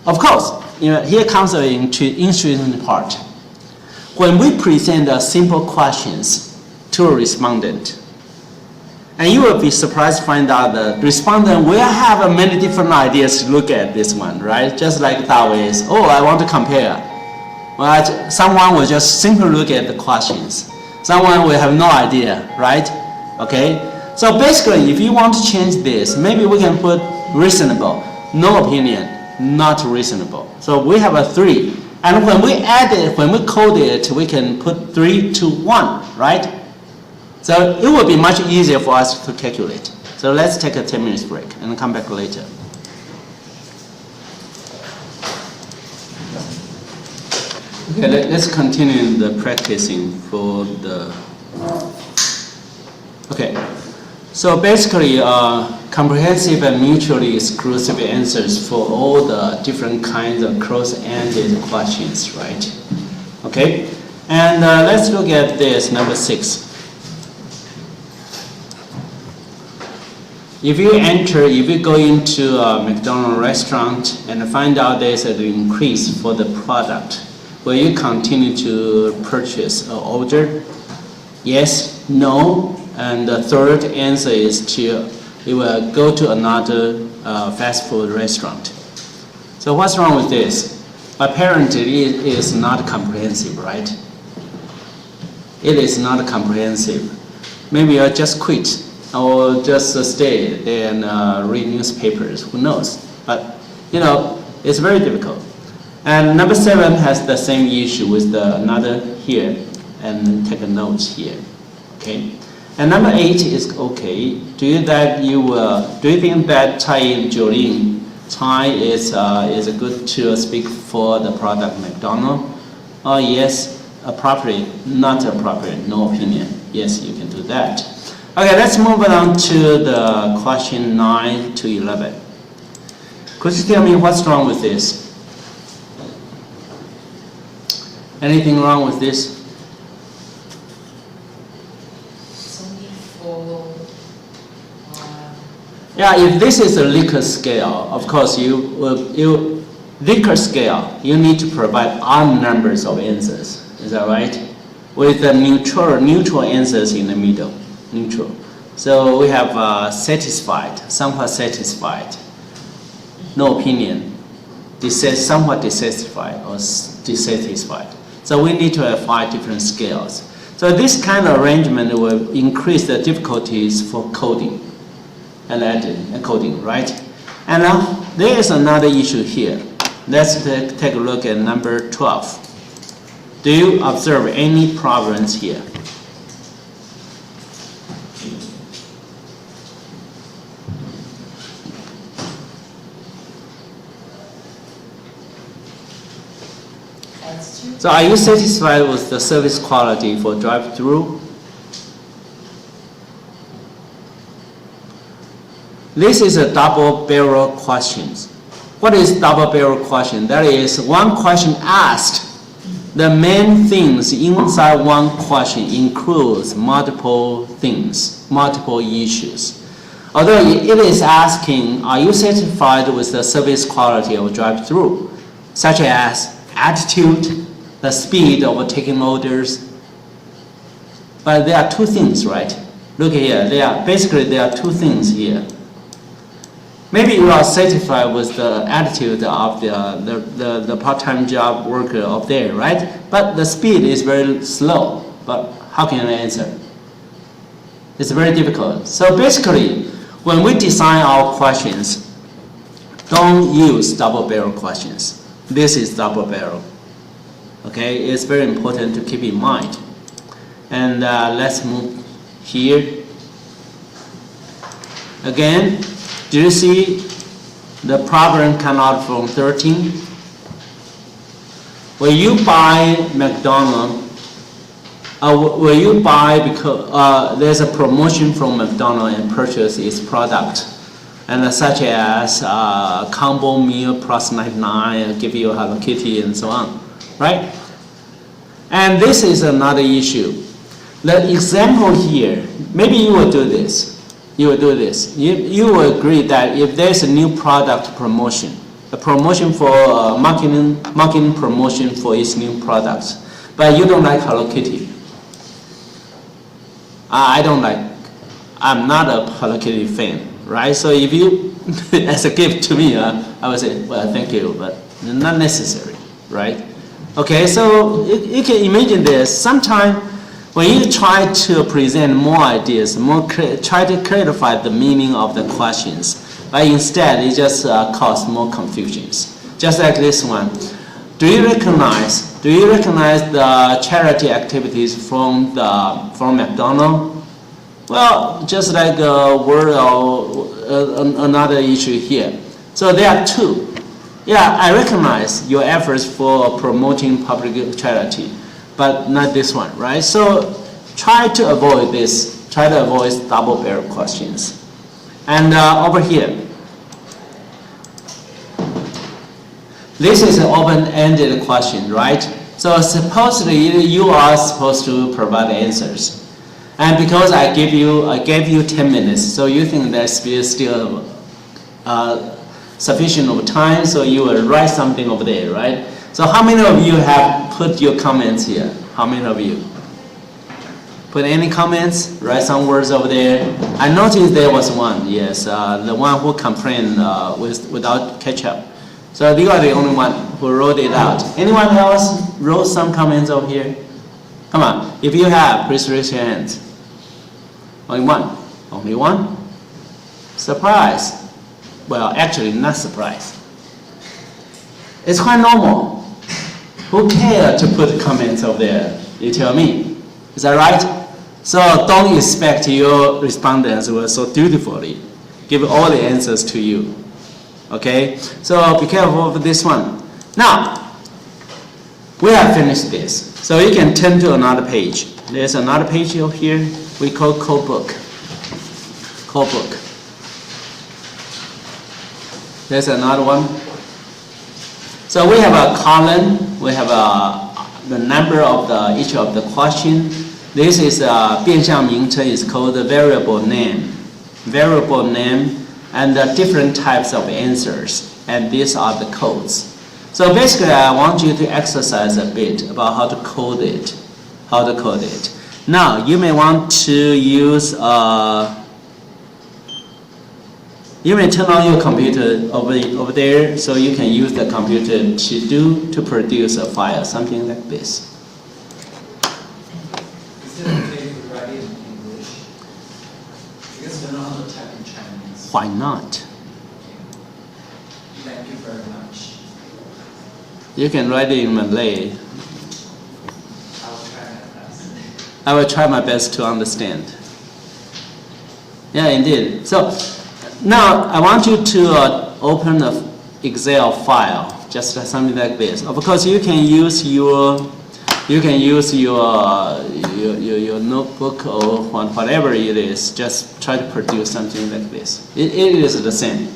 Of course, here comes the interesting part. When we present simple questions to a respondent, and you will be surprised to find out the respondent will have many different ideas to look at this one, right? Just like Taoist is, I want to compare. But someone will just simply look at the questions. Someone will have no idea, right? Okay? So basically, if you want to change this, maybe we can put reasonable, no opinion, not reasonable. So we have a 3. And when we add it, when we code it, we can put 3 to 1, right? So it will be much easier for us to calculate. So let's take a 10 minutes break and come back later. Okay, let's continue the practicing for the... Okay, so basically comprehensive and mutually exclusive answers for all the different kinds of cross-ended questions, right? Okay, and let's look at this, number 6. If you go into a McDonald's restaurant and find out there's an increase for the product, will you continue to purchase or order? Yes, no, and the third answer is you will go to another fast food restaurant. So what's wrong with this? Apparently it is not comprehensive, right? It is not comprehensive. Maybe you'll just quit or just stay and read newspapers, who knows? But, it's very difficult. And number 7 has the same issue with the another here, and take a note here, okay? And number 8 is okay. Do you think that Tsai is good to speak for the product McDonald? Oh yes, appropriate, not appropriate, no opinion. Yes, you can do that. Okay, let's move on to the question 9 to 11. Could you tell me what's wrong with this? Anything wrong with this? It's only for Yeah, if this is a Likert scale, of course Likert scale, you need to provide odd numbers of answers. Is that right? With the neutral answers in the middle, neutral. So we have satisfied, somewhat satisfied, no opinion, somewhat dissatisfied or dissatisfied. So we need to have 5 different scales. So this kind of arrangement will increase the difficulties for coding and coding, right? And now there is another issue here. Let's take a look at number 12. Do you observe any problems here? So are you satisfied with the service quality for drive-through? This is a double-barrel question. What is double-barrel question? That is, one question asked. The main things inside one question includes multiple things, multiple issues. Although it is asking, are you satisfied with the service quality of drive-through, such as attitude, the speed of taking orders. But there are 2 things, right? Look here, there are 2 things here. Maybe you are satisfied with the attitude of the part-time job worker up there, right? But the speed is very slow. But how can you answer? It's very difficult. So basically, when we design our questions, don't use double-barrel questions. This is double-barrel. Okay, it's very important to keep in mind. And let's move here. Again, do you see the problem come out from 13? Will you buy McDonald's? Will you buy because there's a promotion from McDonald's and purchase its product? And such as combo meal plus 99, give you a Hello Kitty and so on, right? And this is another issue. The example here, maybe you will do this. You will do this. You will agree that if there's a new product promotion, a promotion for marketing promotion for its new products, but you don't like Hello Kitty. I'm not a Hello Kitty fan, right? So if you, as a gift to me, I would say, well, thank you, but not necessary, right? Okay, so you can imagine this. Sometimes when you try to present more ideas, try to clarify the meaning of the questions, but instead it just causes more confusions. Just like this one. Do you recognize the charity activities from McDonald's? Well, just like a word or another issue here. So there are 2. Yeah, I recognize your efforts for promoting public charity, but not this one, right? So try to avoid this. Try to avoid double-barrel questions. And over here, this is an open-ended question, right? So supposedly you are supposed to provide answers. And because I gave you 10 minutes, so you think there's still sufficient of time, so you will write something over there, right? So how many of you have put your comments here? How many of you? Put any comments? Write some words over there. I noticed there was one, yes, the one who complained without ketchup. So you are the only one who wrote it out. Anyone else wrote some comments over here? Come on, if you have, please raise your hands. Only one? Only one? Surprise. Well, actually not surprise. It's quite normal. Who care to put comments over there? You tell me. Is that right? So don't expect your respondents will so dutifully give all the answers to you. Okay? So be careful of this one. Now, we have finished this. So you can turn to another page. There's another page over here we call code book. Code book. There's another one. So we have a column. We have the number of each of the question. This is 变相名称 is called the variable name. Variable name and the different types of answers. And these are the codes. So basically, I want you to exercise a bit about how to code it. How to code it. Now, you may want to use, you may turn on your computer over there so you can use the computer to produce a file, something like this. Is it okay to write it in English? Because I don't know how to type in Chinese. Why not? Thank you very much. You can write it in Malay. I'll try my best. I will try my best to understand. Yeah, indeed. So now I want you to open an Excel file, just something like this. Of course, you can use your notebook or whatever it is. Just try to produce something like this. It is the same.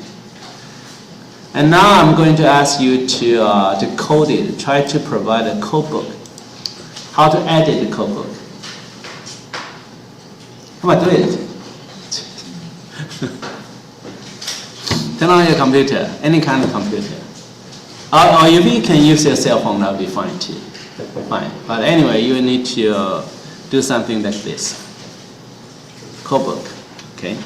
And now I'm going to ask you to code it. Try to provide a code book. How to edit the code book. Come on, do it. Turn on your computer, any kind of computer. Or if you can use your cell phone, that'll be fine too. Fine. But anyway, you need to do something like this. Code book, okay?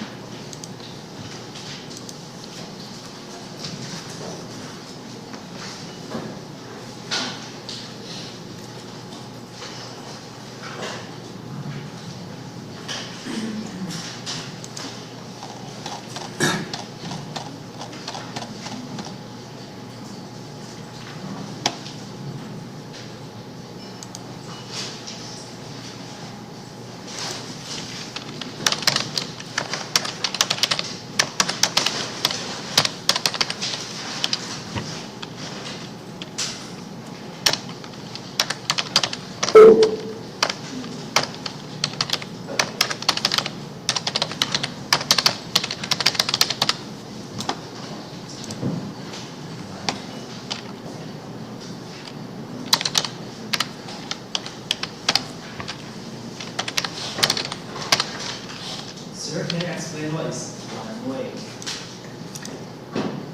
Sir, can you explain what is 栏位?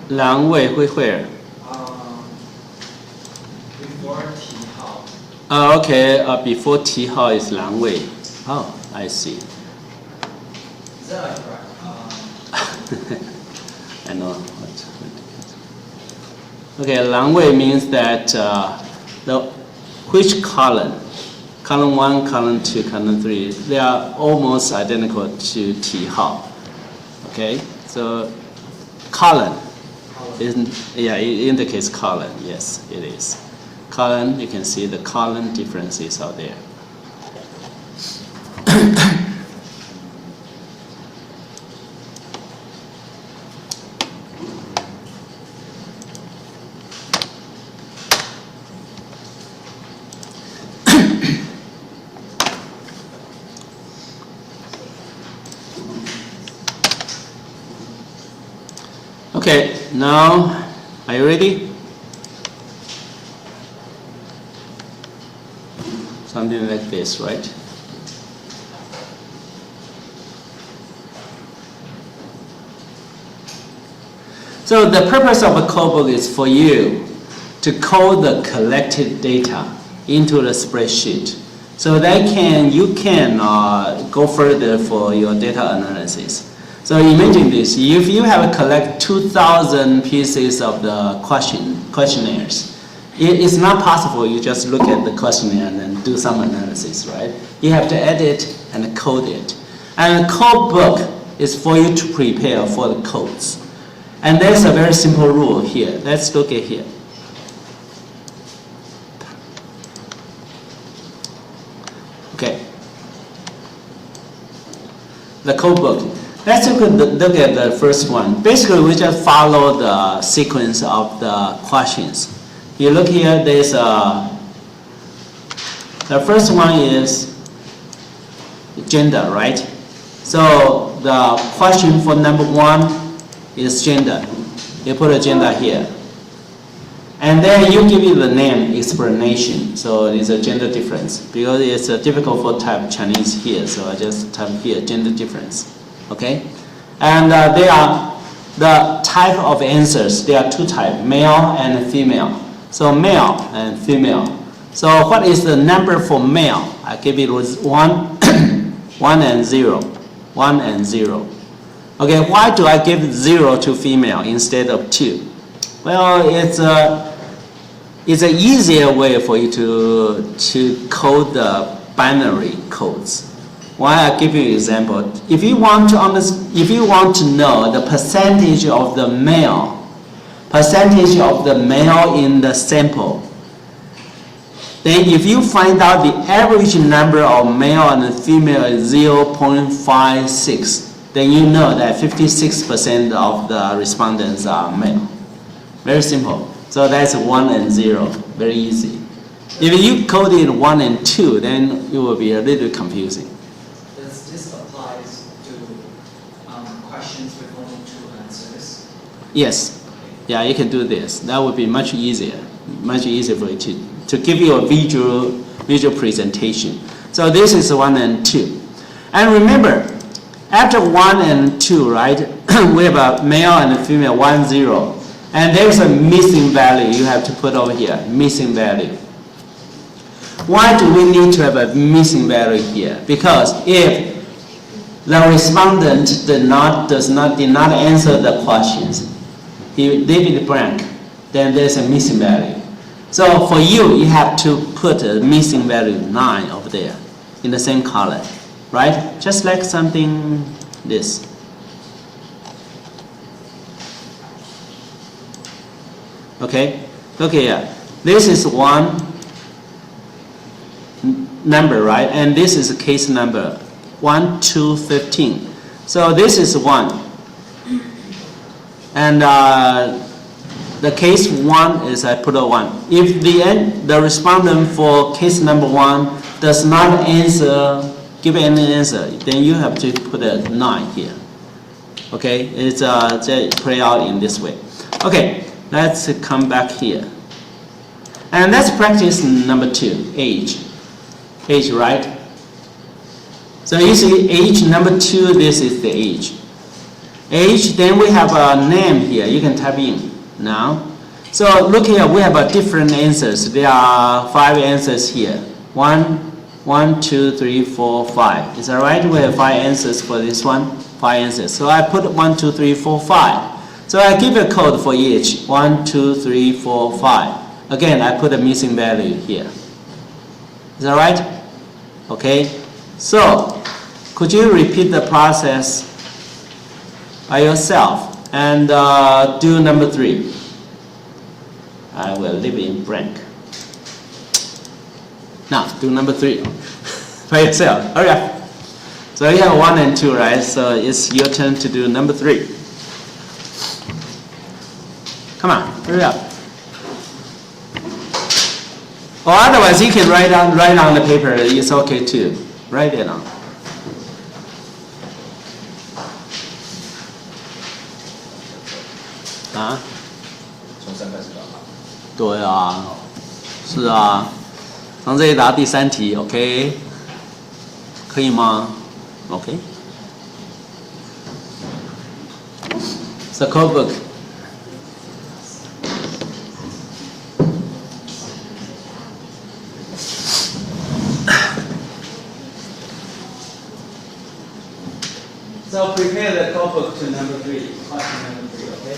栏位会 where? Before 题号. Okay, before 题号 is 栏位. Oh, I see. Is that like right? I know what. Okay, 栏位 means that which column? Column 1, column 2, column 3, they are almost identical to 题号. Okay, so column, it indicates column. Yes, it is. Column, you can see the column differences out there. Okay, now, are you ready? Something like this, right? So the purpose of a code book is for you to code the collected data into the spreadsheet so that you can go further for your data analysis. So imagine this, if you have collect 2,000 pieces of the questionnaires, it's not possible you just look at the questionnaire and then do some analysis, right? You have to edit and code it. And a code book is for you to prepare for the codes. And there's a very simple rule here. Let's look at here. the code book. Let's look at the first one. Basically, we just follow the sequence of the questions. You look here, there's the first one is gender, right? So the question for number 1 is gender. You put a gender here. And then you give it the name explanation. So it's a gender difference. Because it's difficult for type Chinese here, so I just type here gender difference. Okay? And they are the type of answers. There are 2 types, male and female. So male and female. So what is the number for male? I give it was 1, 1 and 0. 1 and 0. Okay, why do I give 0 to female instead of 2? Well, it's an easier way for you to code the binary codes. Why I give you an example. If you want to know the percentage of the male in the sample, then if you find out the average number of male and female is 0.56, then you know that 56% of the respondents are male. Very simple. So that's 1 and 0. Very easy. If you code it 1 and 2, then it will be a little confusing. Does this applies to questions with only 2 answers? Yes. Yeah, you can do this. That would be much easier for you to give you a visual presentation. So this is 1 and 2. And remember, after 1 and 2, right, we have a male and a female, 1, 0. And there's a missing value you have to put over here, missing value. Why do we need to have a missing value here? Because if the respondent did not answer the questions, he leave it blank, then there's a missing value. So for you have to put a missing value 9 over there in the same color, right? Just like something this. Okay, look here. This is one number, right? And this is a case number 1 to 15. So this is 1. And the case 1 is I put a 1. If the respondent for case number 1 does not give any answer, then you have to put a 9 here. Okay, it's play out in this way. Okay, let's come back here. And let's practice number 2, age. Age, right? So you see age number 2, this is the age. Age, then we have a name here. You can type in now. So look here, we have different answers. There are 5 answers here. 1, 2, 3, 4, 5. Is that right? We have 5 answers for this one. 5 answers. So I put 1, 2, 3, 4, 5. So I give a code for each. 1, 2, 3, 4, 5. Again, I put a missing value here. Is that right? Okay. So could you repeat the process by yourself and do number 3? I will leave it in blank. Now do number 3 by yourself. Hurry up. So you have 1 and 2, right? So it's your turn to do number 3. Come on, hurry up. Or otherwise you can write on the paper. It's okay too. Write it on. Ah? 从3开始吧。对啊，是啊，从这里答第3题 ，OK， 可以吗 ？OK。The code book. So prepare the code book to number 3, question number 3, okay?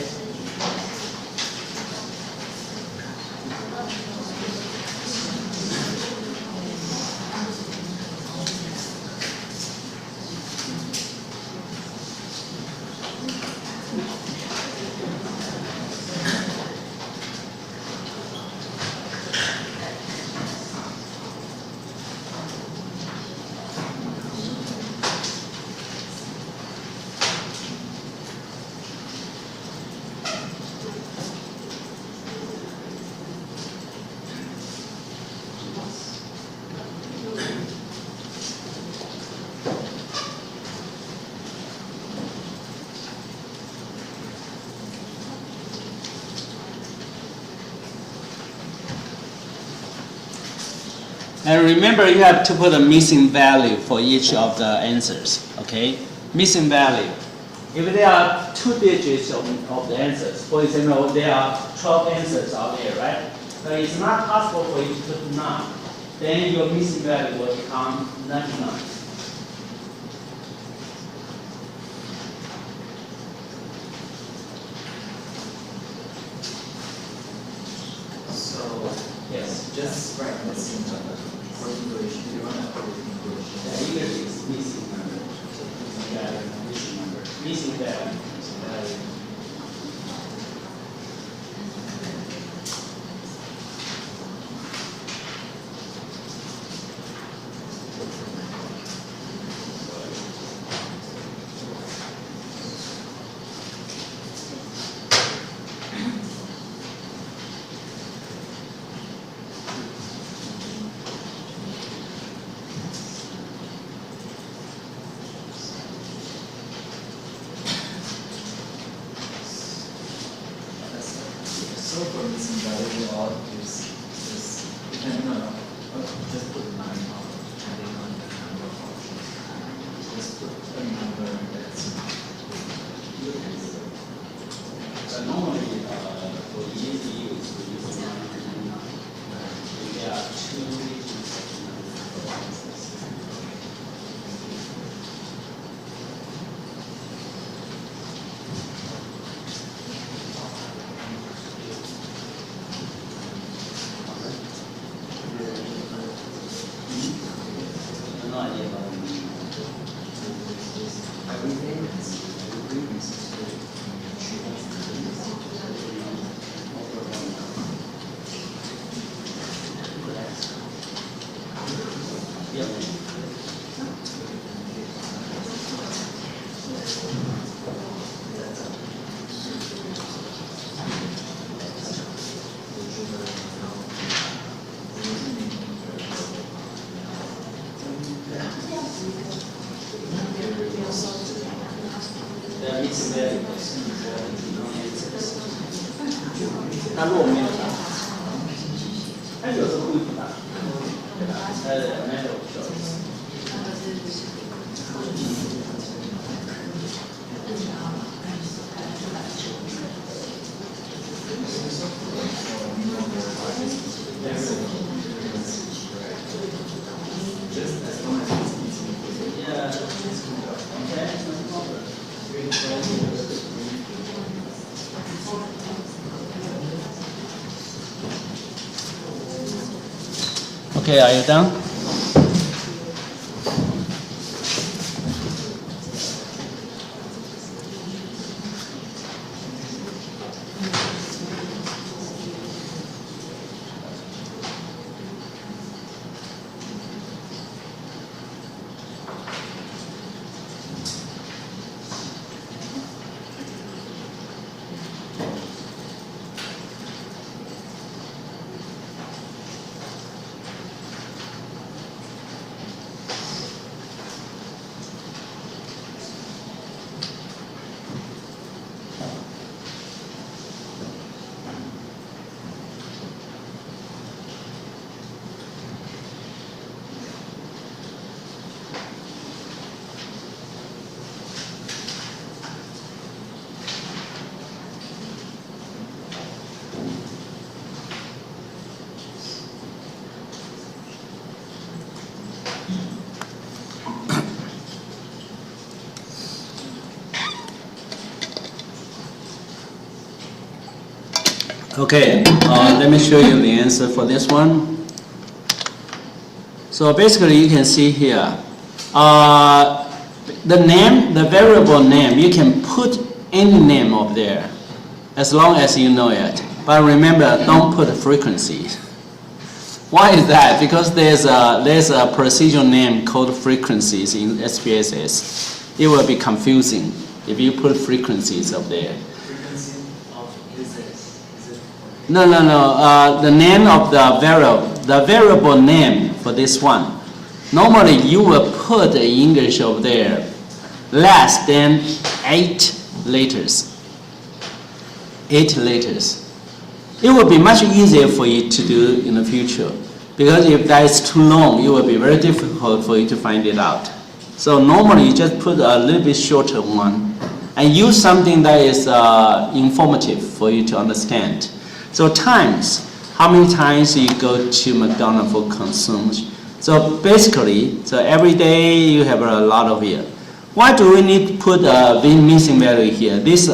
And remember, you have to put a missing value for each of the answers, okay? Missing value. If there are 2 digits of the answers, for example, there are 12 answers out there, right? But it's not possible for you to put 9. Then your missing value will become 99. So, Yes. just write missing number for English, you don't have to put English. The English is missing number. Yeah, missing number. Missing value. So for missing value, we all use this, depending on, just put 9 on, depending on the number of options. Just put a number that's. But normally, for easy use, we use 1 and 9. There are 2 digits of answers. No idea about it. Everything is Yep. The mixed variables. No answers. 那如果没有答案，他有时候故意不答，对吧？matter of choice。just as long as it's easy. Yeah. Okay. No problem. Okay, are you done? Okay, let me show you the answer for this one. So basically you can see here, the name, the variable name, you can put any name up there as long as you know it. But remember, don't put frequency. Why is that? Because there's a procedure name called frequencies in SPSS. It will be confusing if you put frequencies up there. Frequency of is it? No. The name of the variable name for this one. Normally, you will put in English over there less than 8 letters. 8 letters. It will be much easier for you to do in the future. Because if that is too long, it will be very difficult for you to find it out. So normally you just put a little bit shorter one and use something that is informative for you to understand. So times, how many times you go to McDonald's for consumption? So basically, so every day you have a lot of here. Why do we need to put the missing value here? These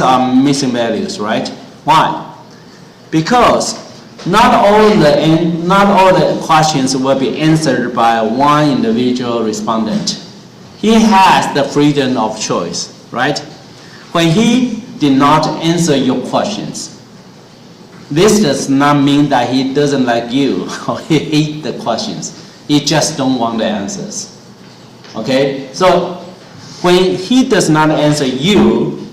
are missing values, right? Why? Because not all the questions will be answered by one individual respondent. He has the freedom of choice, right? When he did not answer your questions, this does not mean that he doesn't like you or he hates the questions. He just don't want the answers. Okay? So when he does not answer you,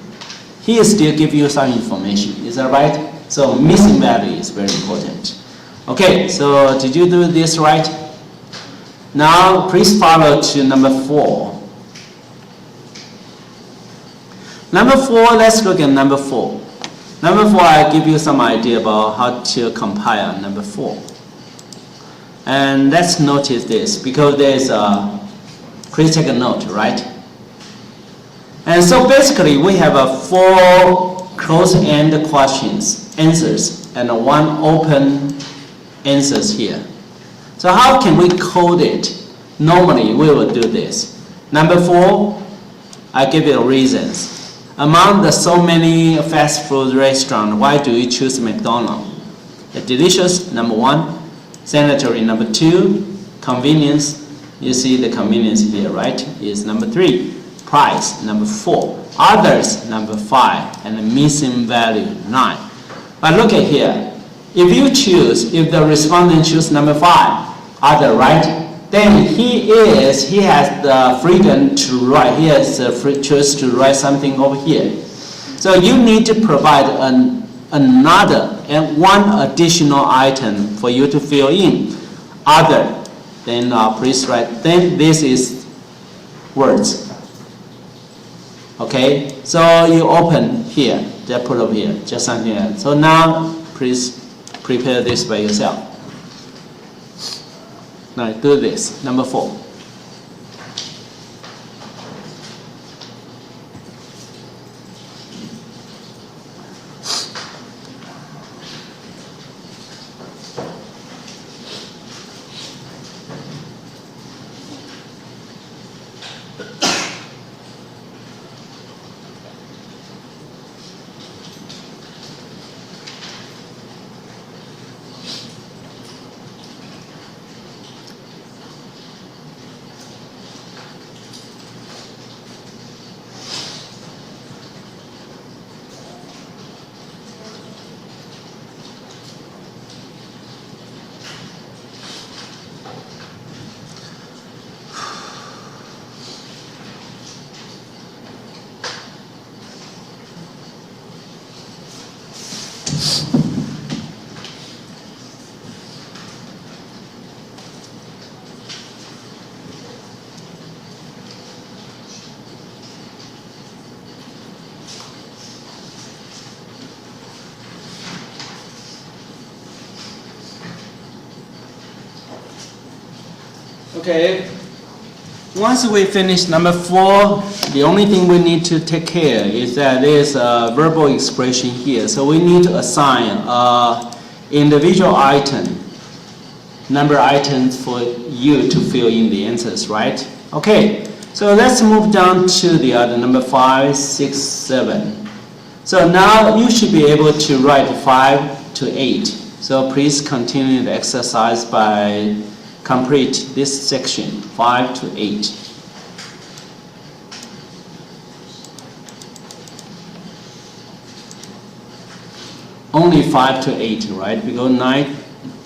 he still give you some information. Is that right? So missing value is very important. Okay, so did you do this right? Now please follow to number 4. Number 4, let's look at number 4. Number 4, I'll give you some idea about how to compile number 4. And let's notice this, because there's a, please take a note, right? And so basically we have 4 close-end questions, answers, and 1 open answers here. So how can we code it? Normally we will do this. Number 4, I give you reasons. Among the so many fast food restaurants, why do you choose McDonald's? Delicious, number 1. Sanitary, number 2. Convenience, you see the convenience here, right? Is number 3. Price, number 4. Others, number 5. And the missing value, 9. But look at here. If you choose, if the respondent choose number 5, other, right? Then he has the freedom to write. He has the free choice to write something over here. So you need to provide another and 1 additional item for you to fill in. Other, then please write. Then this is words. Okay. So you open here. Just put up here. Just something else. So now please prepare this by yourself. Now do this, number 4. Okay, once we finish number 4, the only thing we need to take care is that there's a verbal expression here. So we need to assign individual item, number items for you to fill in the answers, right? Okay, so let's move down to the other number 5, 6, 7. So now you should be able to write 5 to 8. So please continue the exercise by complete this section, 5 to 8. Only 5 to 8, right? Because 9,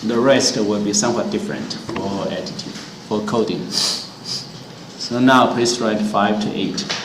the rest will be somewhat different for attitude, for coding. So now please write 5 to 8.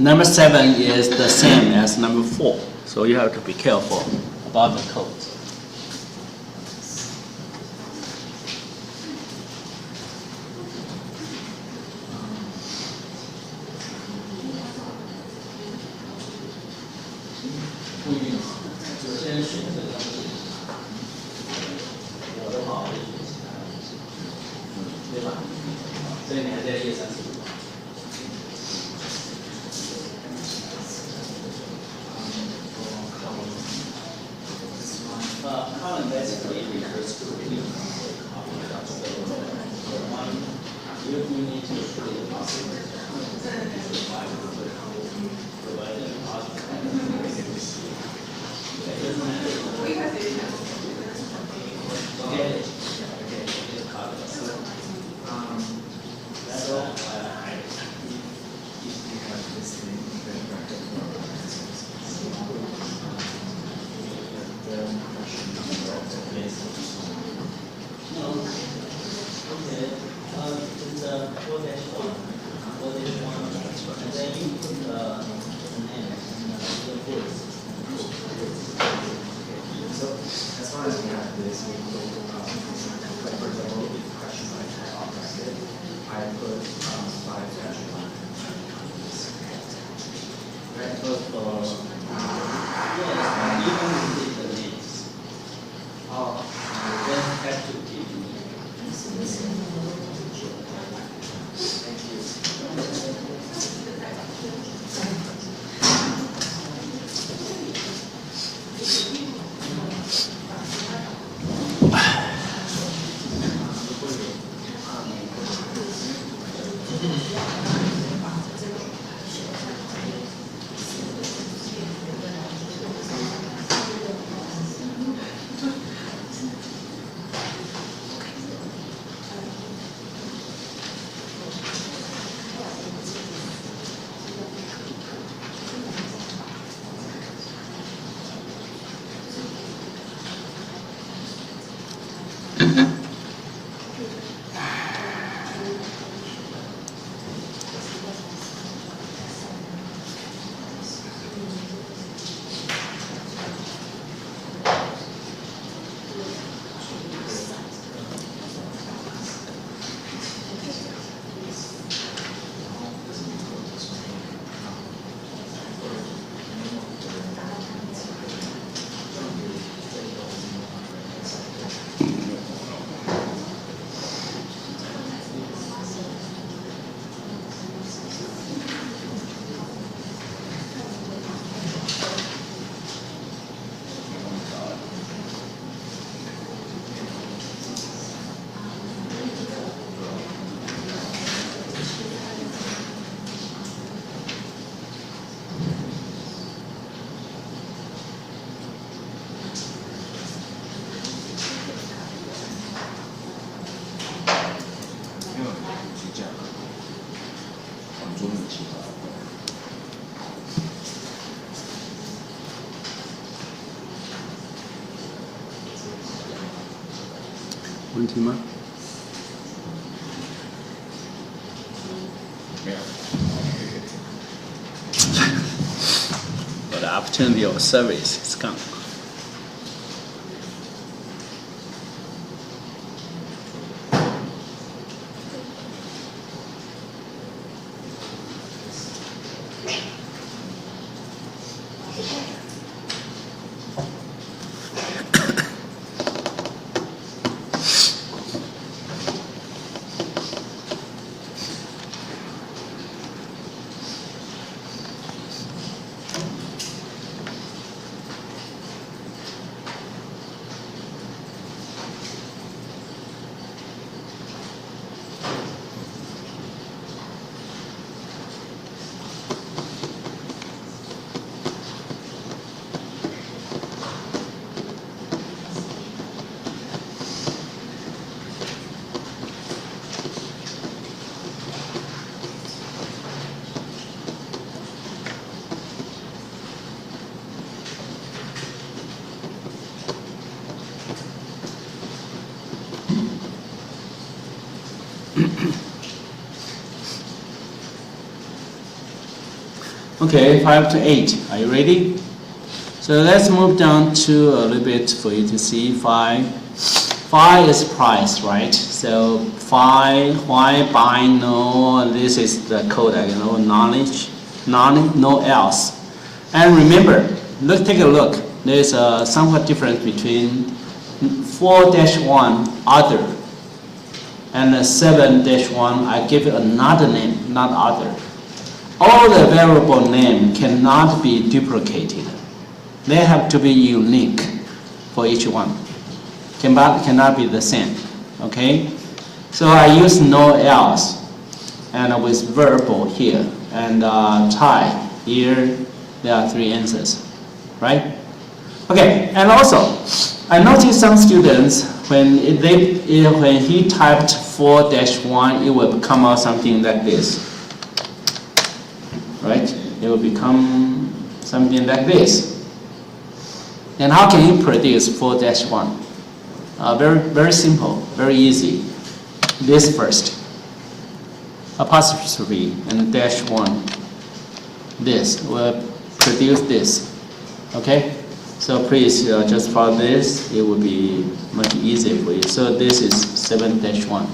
Number 7 is the same as number 4, so you have to be careful about the code. Column basically refers to any copy. So one, you need to put it possible. Provided and then you put the name and the words. So as far as we have this, we put, like for example, if the question mark I authorized it, I put 5 question mark. Right, Yes, even with the names. oh, Then have to give me. thank you.问题吗？没有。 But the opportunity of service is gone. Okay, 5 to 8. Are you ready? So let's move down to a little bit for you to see 5. 5 is price, right? So 5, why, buy, no, this is the code, knowledge, no else. And remember, take a look. There's a somewhat difference between 4-1 other and 7-1. I give it another name, not other. All the variable name cannot be duplicated. They have to be unique for each one. Cannot be the same. Okay? So I use no else and with verbal here and type here. There are 3 answers, right? Okay, and also I noticed some students when he typed 4-1, it will come out something like this, right? It will become something like this. And how can you produce 4-1? Very simple, very easy. This first, apostrophe and -1. This will produce this. Okay? So please just follow this. It will be much easier for you. So this is 7-1.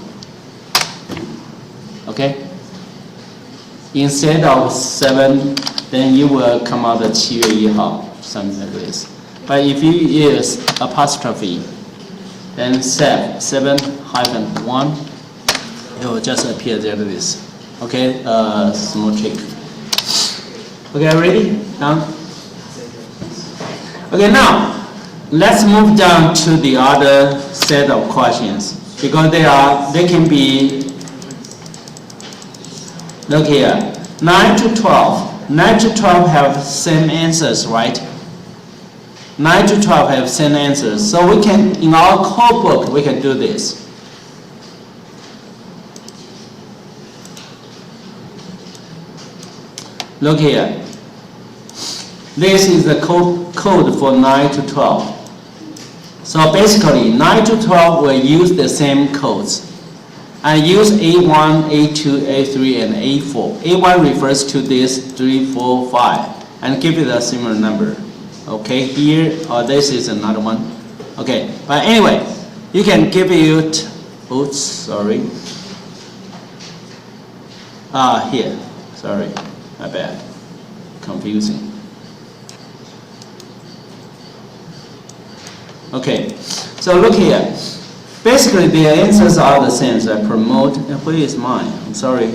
Okay? Instead of 7, then you will come out the 7月1号, something like this. But if you use apostrophe, then 7-1, it will just appear there like this. Okay, small trick. Okay, ready? Done? Okay, now let's move down to the other set of questions because they can be. Look here, 9 to 12. 9 to 12 have same answers, right? 9 to 12 have same answers. So we can, in our code book, we can do this. Look here. This is the code for 9 to 12. So basically, 9 to 12 will use the same codes. I use A1, A2, A3, and A4. A1 refers to this 3, 4, 5, and give it a similar number. Okay, here, this is another one. Okay, but anyway, you can give it, oops, sorry. Here, sorry, my bad, confusing. Okay, so look here. Basically, the answers are the same. So I promote, where is mine? I'm sorry.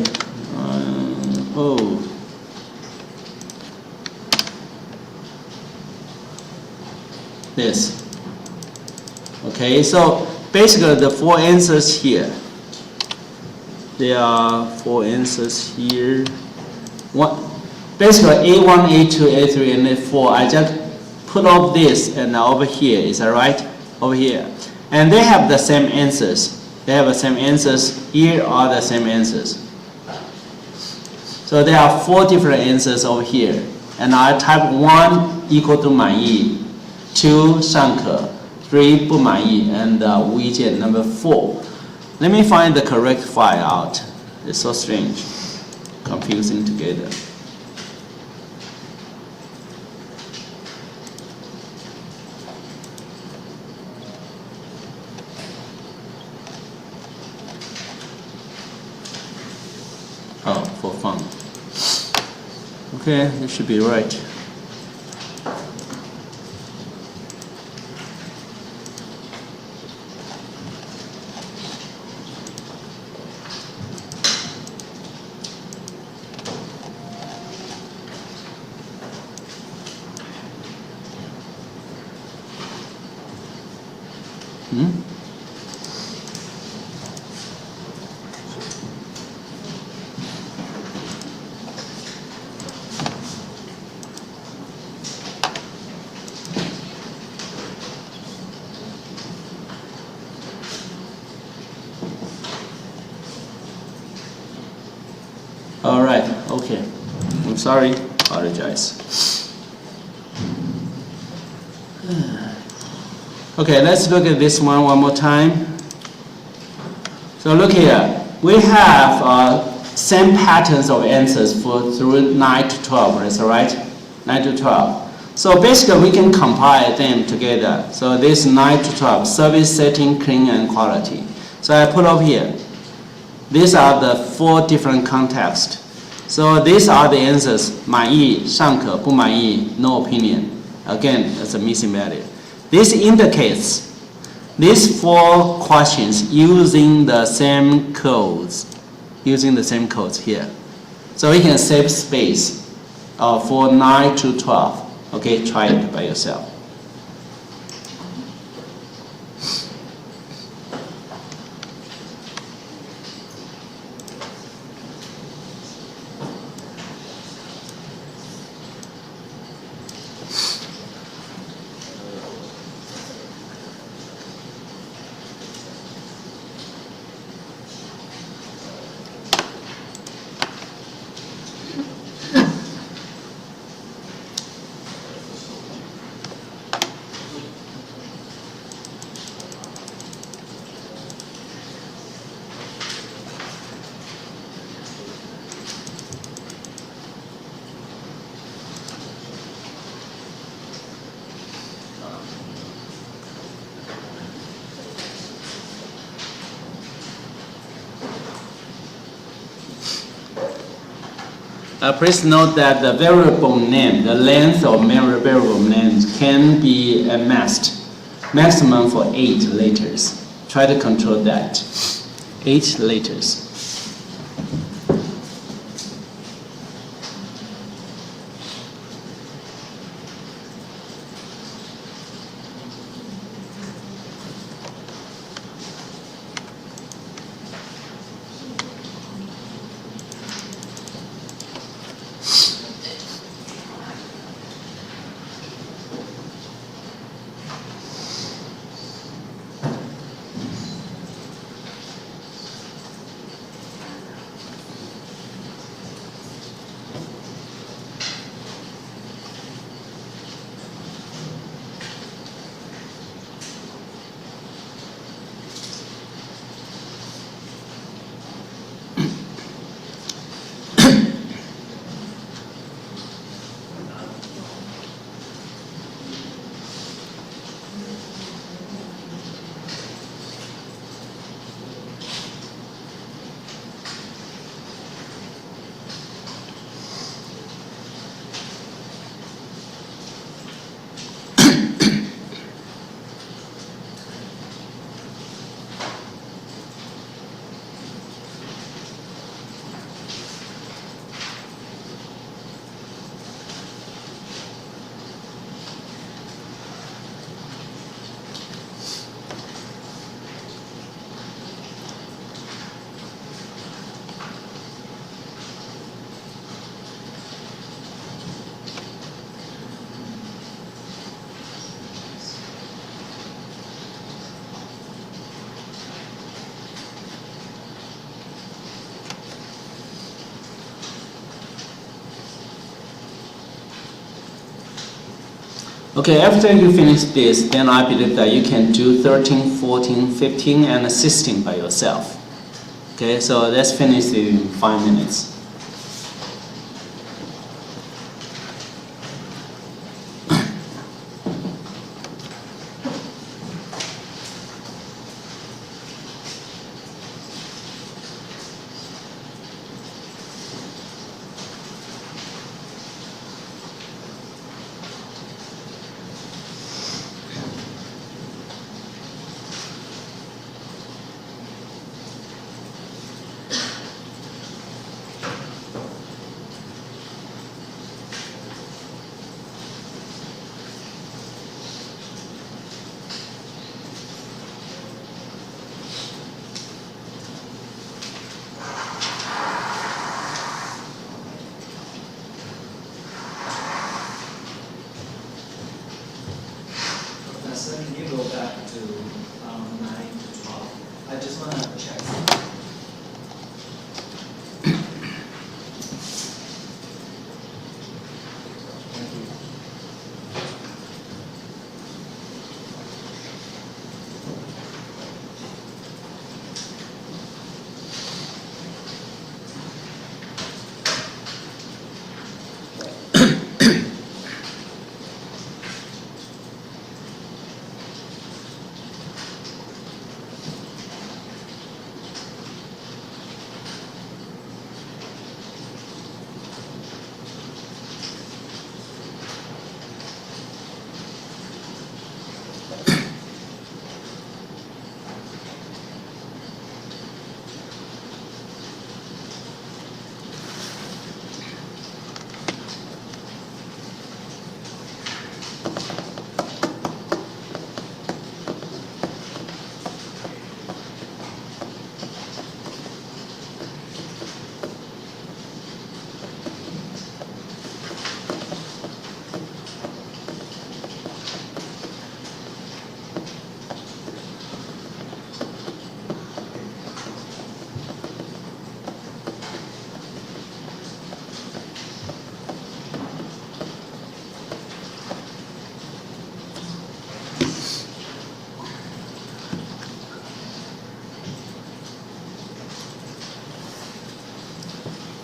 This. Okay, so basically the 4 answers here. There are 4 answers here. Basically A1, A2, A3, and A4. I just put all this and over here. Is that right? Over here. And they have the same answers. They have the same answers. Here are the same answers. So there are 4 different answers over here. And I type 1 equal to 满意, 2 尚可, 3 不满意, and widget number 4. Let me find the correct file out. It's so strange, confusing together. Oh, for fun. Okay, it should be right. All right, okay. I'm sorry, apologize. Okay, let's look at this one more time. So look here, we have same patterns of answers for through 9 to 12, is that right? 9 to 12. So basically we can compile them together. So this 9 to 12, service setting, clean and quality. So I put up here. These are the 4 different contexts. So these are the answers, 满意,尚可,不满意, no opinion. Again, that's a missing value. This indicates these 4 questions using the same codes, here. So we can save space for 9 to 12. Okay, try it by yourself. Please note that the variable name, the length of variable names can be amassed, maximum for 8 letters. Try to control that. 8 letters. Okay, after you finish this, then I believe that you can do 13, 14, 15, and 16 by yourself. Okay, so let's finish in 5 minutes. Can you go back to 9 to 12? I just want to check something. Thank you.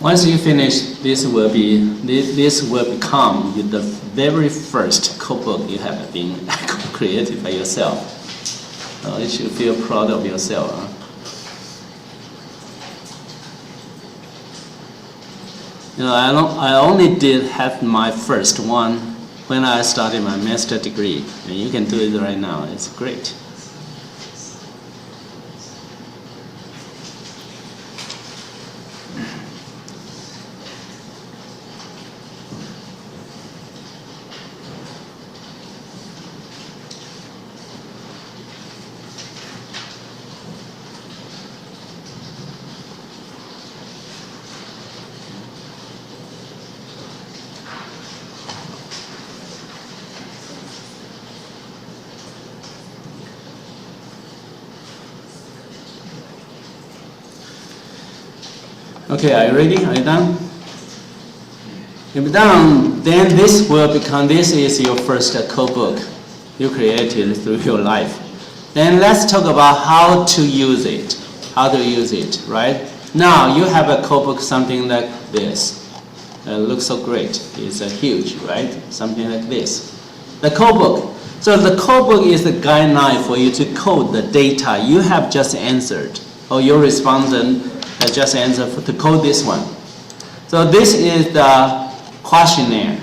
Once you finish, this will become the very first codebook you have been created by yourself. You should feel proud of yourself. Huh? You know, I only did have my first one when I started my master's degree, and you can do it right now. It's great. Okay, are you ready? Are you done? If you're done, then this is your first codebook you created through your life. Then let's talk about how to use it. How to use it, right? Now you have a codebook, something like this. It looks so great. It's huge, right? Something like this. The codebook. So the codebook is the guideline for you to code the data you have just answered, or your respondent has just answered to code this one. So this is the questionnaire,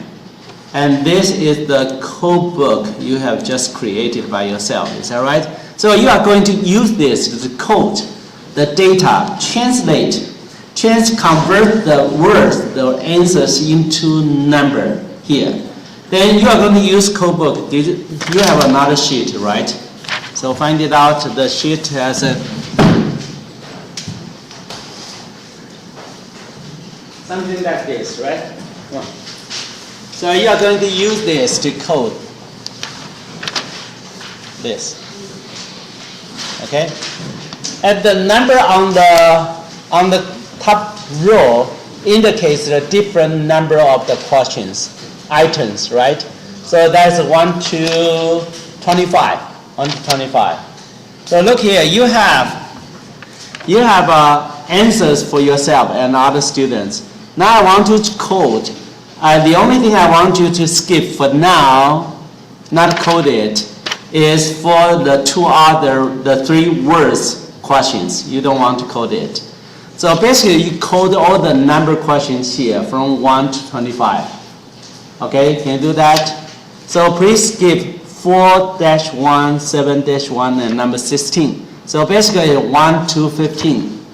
and this is the codebook you have just created by yourself. Is that right? So you are going to use this to code the data, convert the words, the answers into number here. Then you are going to use codebook. You have another sheet, right? So find it out. The sheet has something like this, right? So you are going to use this to code this. Okay? And the number on the top row indicates the different number of the questions, items, right? So that's 1 to 25. 1 to 25. So look here, you have answers for yourself and other students. Now I want you to code. The only thing I want you to skip for now, not code it, is for the the 3 words questions. You don't want to code it. So basically you code all the number questions here from 1 to 25. Okay, can you do that? So please skip 4-1, 7-1, and number 16. So basically 1 to 15.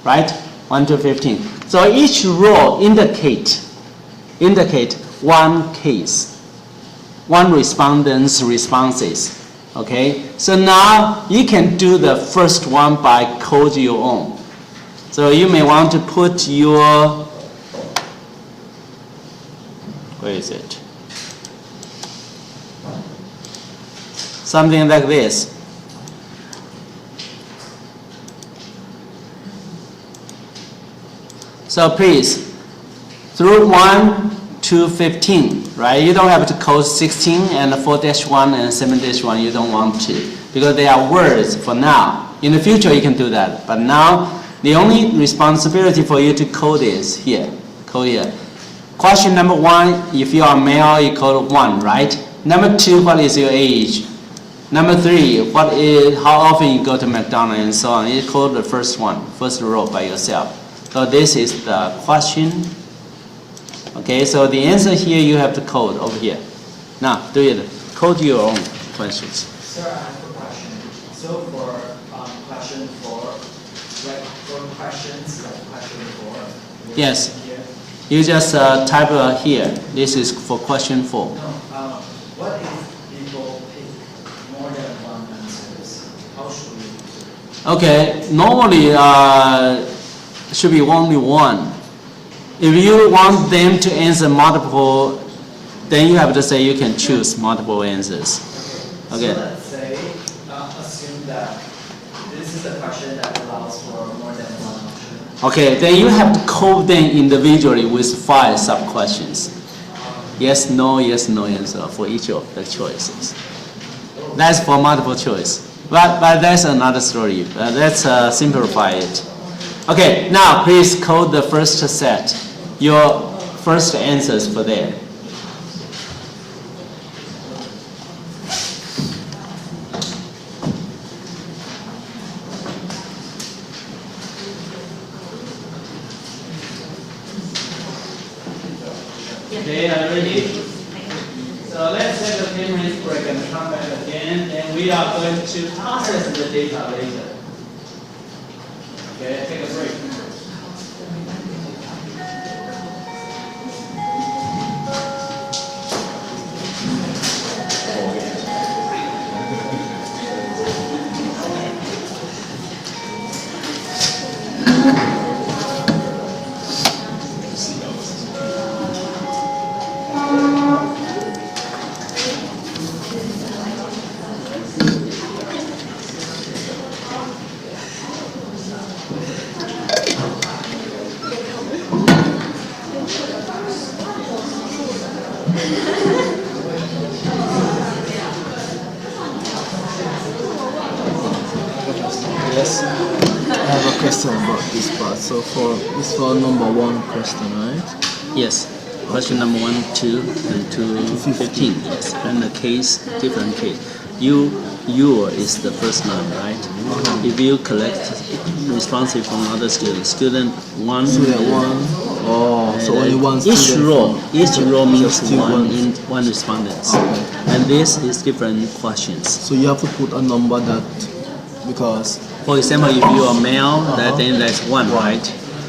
Right? 1 to 15. So each row indicate one case, one respondent's responses. Okay? So now you can do the first one by code your own. So you may want to put your, where is it? Something like this. So please, through 1 to 15, right? You don't have to code 16 and 4-1 and 7-1. You don't want to, because they are words for now. In the future, you can do that. But now, the only responsibility for you to code is here. Code here. Question number 1, if you are male, you code 1, right? Number 2, what is your age? Number 3, how often you go to McDonald's, and so on. You code the first one, first row by yourself. So this is the question. Okay, so the answer here you have to code over here. Now, do it. Code your own questions. Sir, I have a question. So for question 4, like for questions like question 4. Yes. Here. You just type here. This is for question 4. No, what if people pick more than one answers? How should we do it? Okay, normally should be only one. If you want them to answer multiple, then you have to say you can choose multiple answers. Okay. So let's say, assume that this is a question that allows for more than one option. Okay, then you have to code them individually with 5 sub-questions. Yes, no answer for each of the choices. That's for multiple choice. But that's another story. Let's simplify it. Okay, now please code the first set. Your first answers for there. Okay, are you ready? So let's take a 10 minutes break and come back again, and we are going to process the data later. Okay, take a break. Yes. I have a question about this part. So this for number 1 question, right? Yes. Question number 1, 2, and 2, 15. Yes. And the case, different case. Your is the first line, right? If you collect responsive from other students, student 1. Student 1. Oh, so only one Each student. row means Just one respondent. Okay. And this is different questions. So you have to put a number that, because For example, if you are male, then that's 1, right?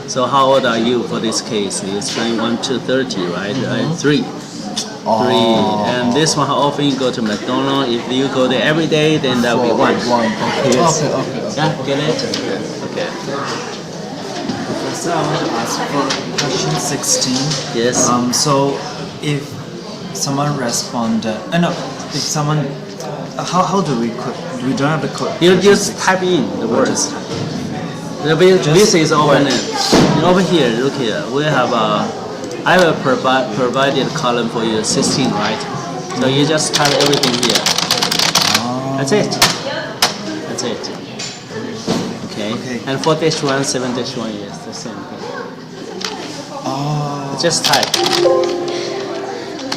So how old are you for this case? It's 21 to 30, right? 3. 3. And this one, how often you go to McDonald's? If you go there every day, then that will be 1. Okay, yes. Okay. Yeah, get it? Okay. So I want to ask for question 16. Yes. So if someone responded, no, if someone, how do we code? We don't have the code. You just type in the words. This is open. Over here, look here. We have I will provided column for you, 16, right? So you just type everything here. That's it. That's it. Okay. And for this one, 7-1, yes, the same thing. Just type.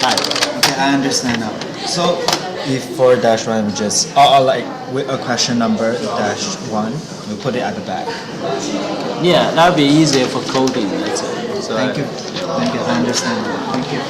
Type. Okay, I understand now. So if for -1 we just like with a question number -1, we put it at the back. Yeah, that would be easier for coding. That's it. So Thank you. Thank you. I understand now. Thank you.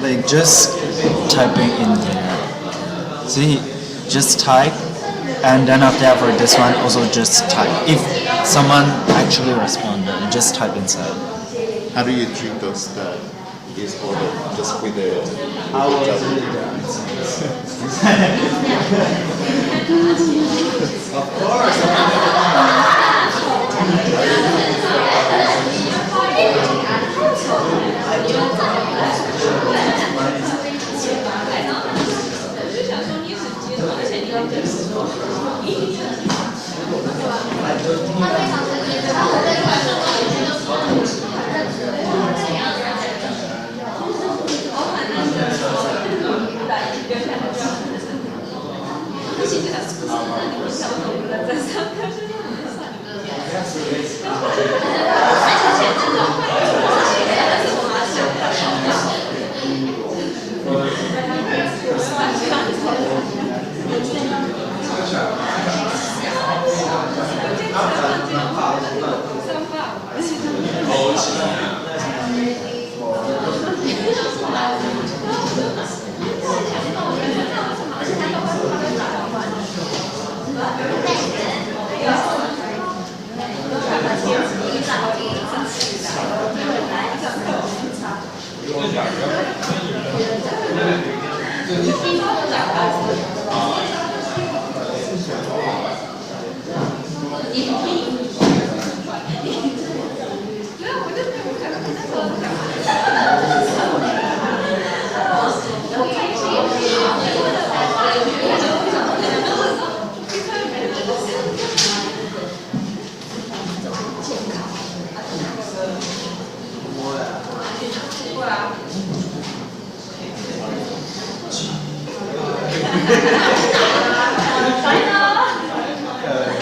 Like just typing in there. See, just type, and then after that for this one also just type. If someone actually responded, just type inside. How do you treat those that is ordered just with the? I will do Of course.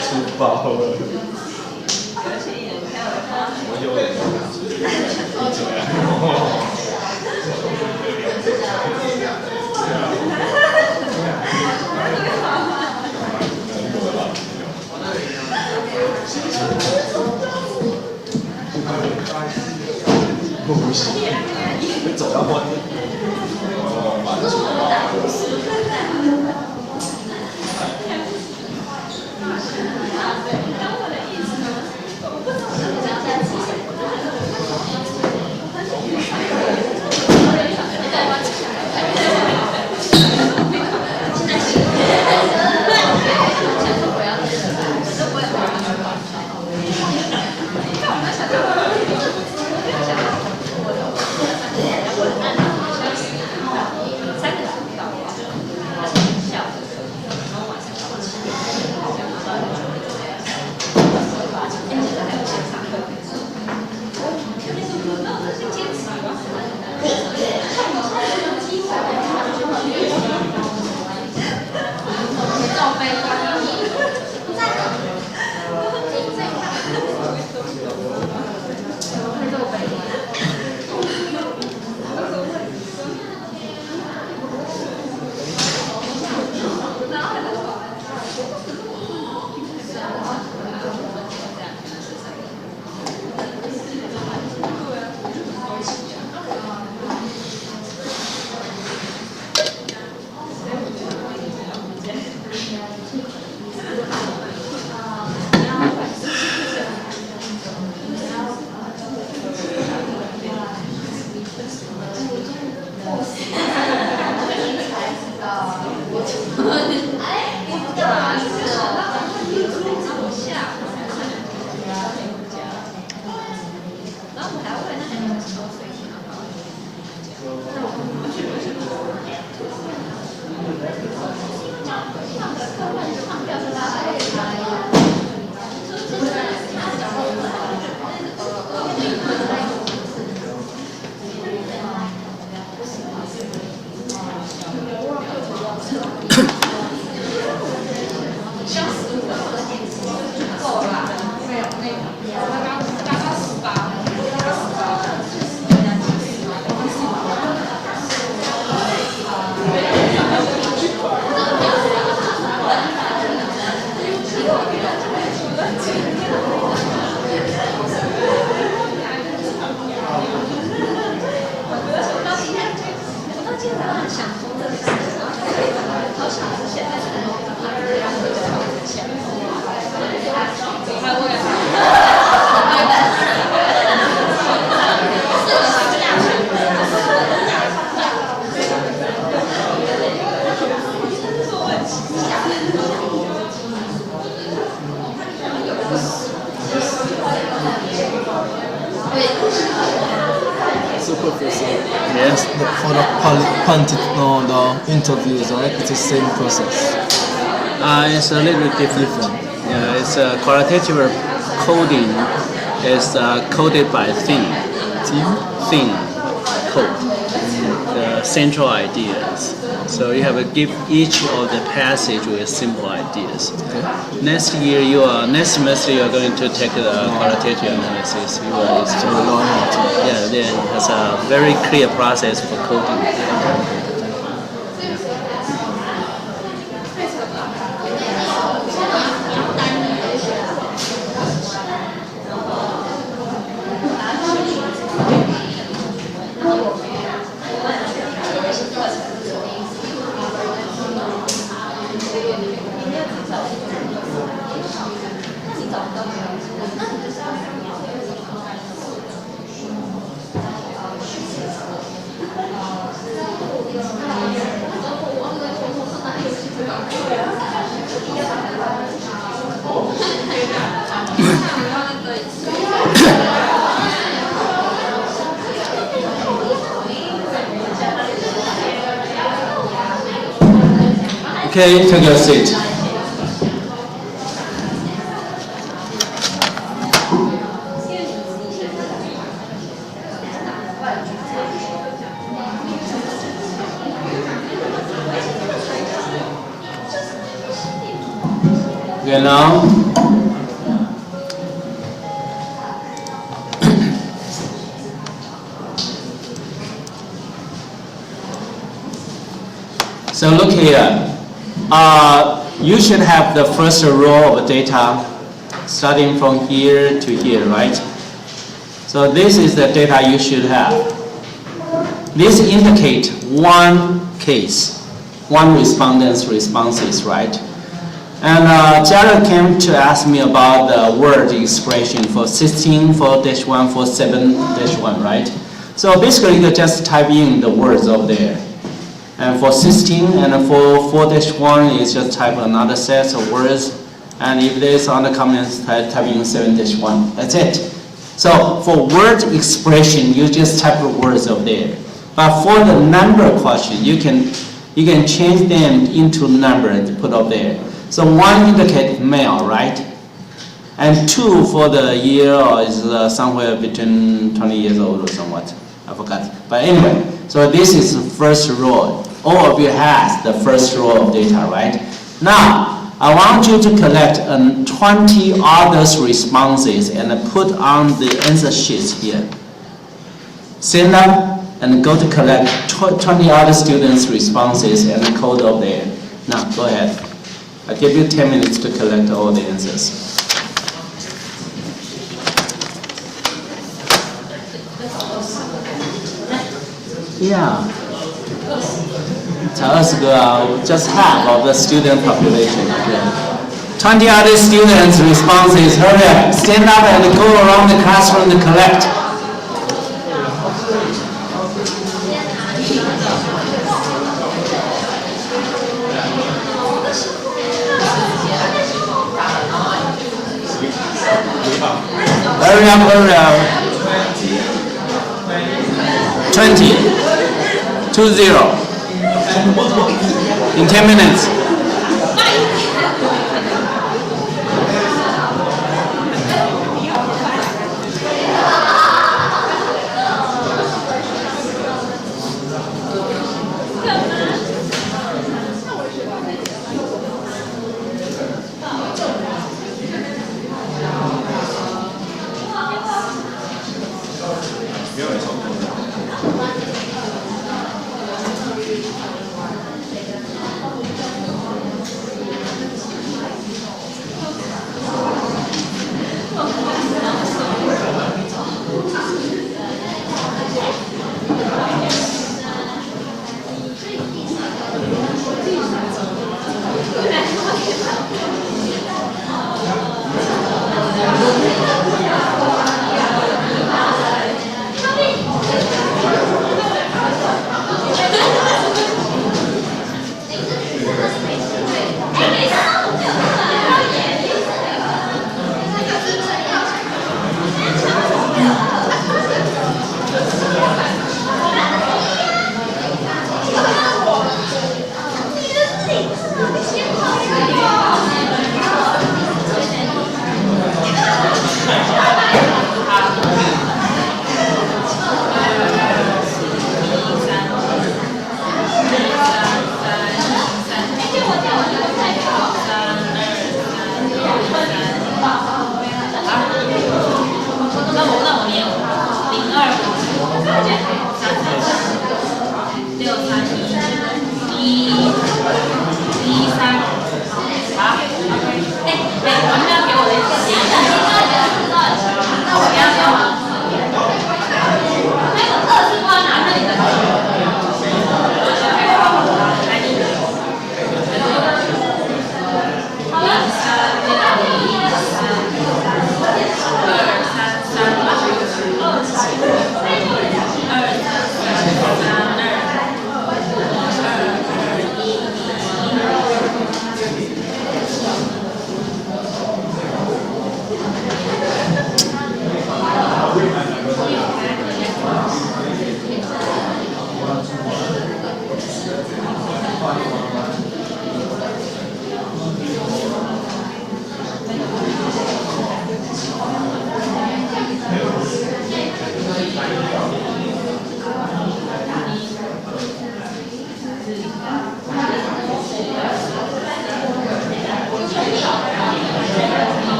出包了。我有点不行，会走到外面。So Professor, Yes. for the interviews, right? It's the same process. It's a little bit different. Yeah, it's qualitative coding is coded by theme code, the central ideas. So you have to give each of the passage with simple ideas. Okay. Next semester you are going to take the qualitative analysis. You will So we learn how to. yeah, then has a very clear process for coding. Okay, take your seat. Okay, now so look here. You should have the first row of data starting from here to here, right? So this is the data you should have. This indicates one case, one respondent's responses, right? And Jared came to ask me about the word expression for 16, for -1, for 7-1, right? So basically you just type in the words over there. And for 16 and for 4-1 is just type another set of words. And if there's other comments, type in 7-1. That's it. So for word expression, you just type the words over there. But for the number question, you can change them into number and put up there. So 1 indicates male, right? And 2 for the year is somewhere between 20 years old or somewhat. I forgot. But anyway, so this is the first row. All of you has the first row of data, right? Now, I want you to collect 20 others responses and put on the answer sheets here. Stand up and go to collect 20 other students' responses and code up there. Now, go ahead. I'll give you 10 minutes to collect all the answers. Yeah. 才20个啊 just half of the student population. Okay. 20 other students' responses. Hurry up. Stand up and go around the classroom to collect. Hurry up, hurry up. 20. 20. In 10 minutes.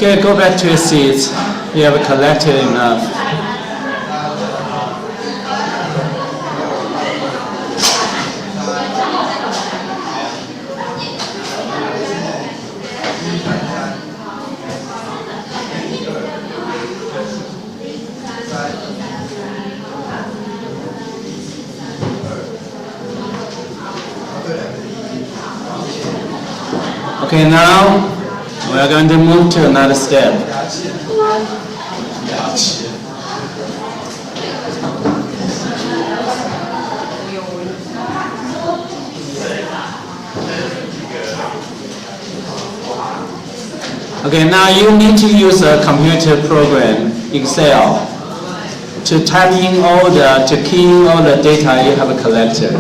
Okay, go back to your seats. You have collected enough. Okay, now we are going to move to another step. Okay, now you need to use a computer program, Excel, to type in to key in all the data you have collected.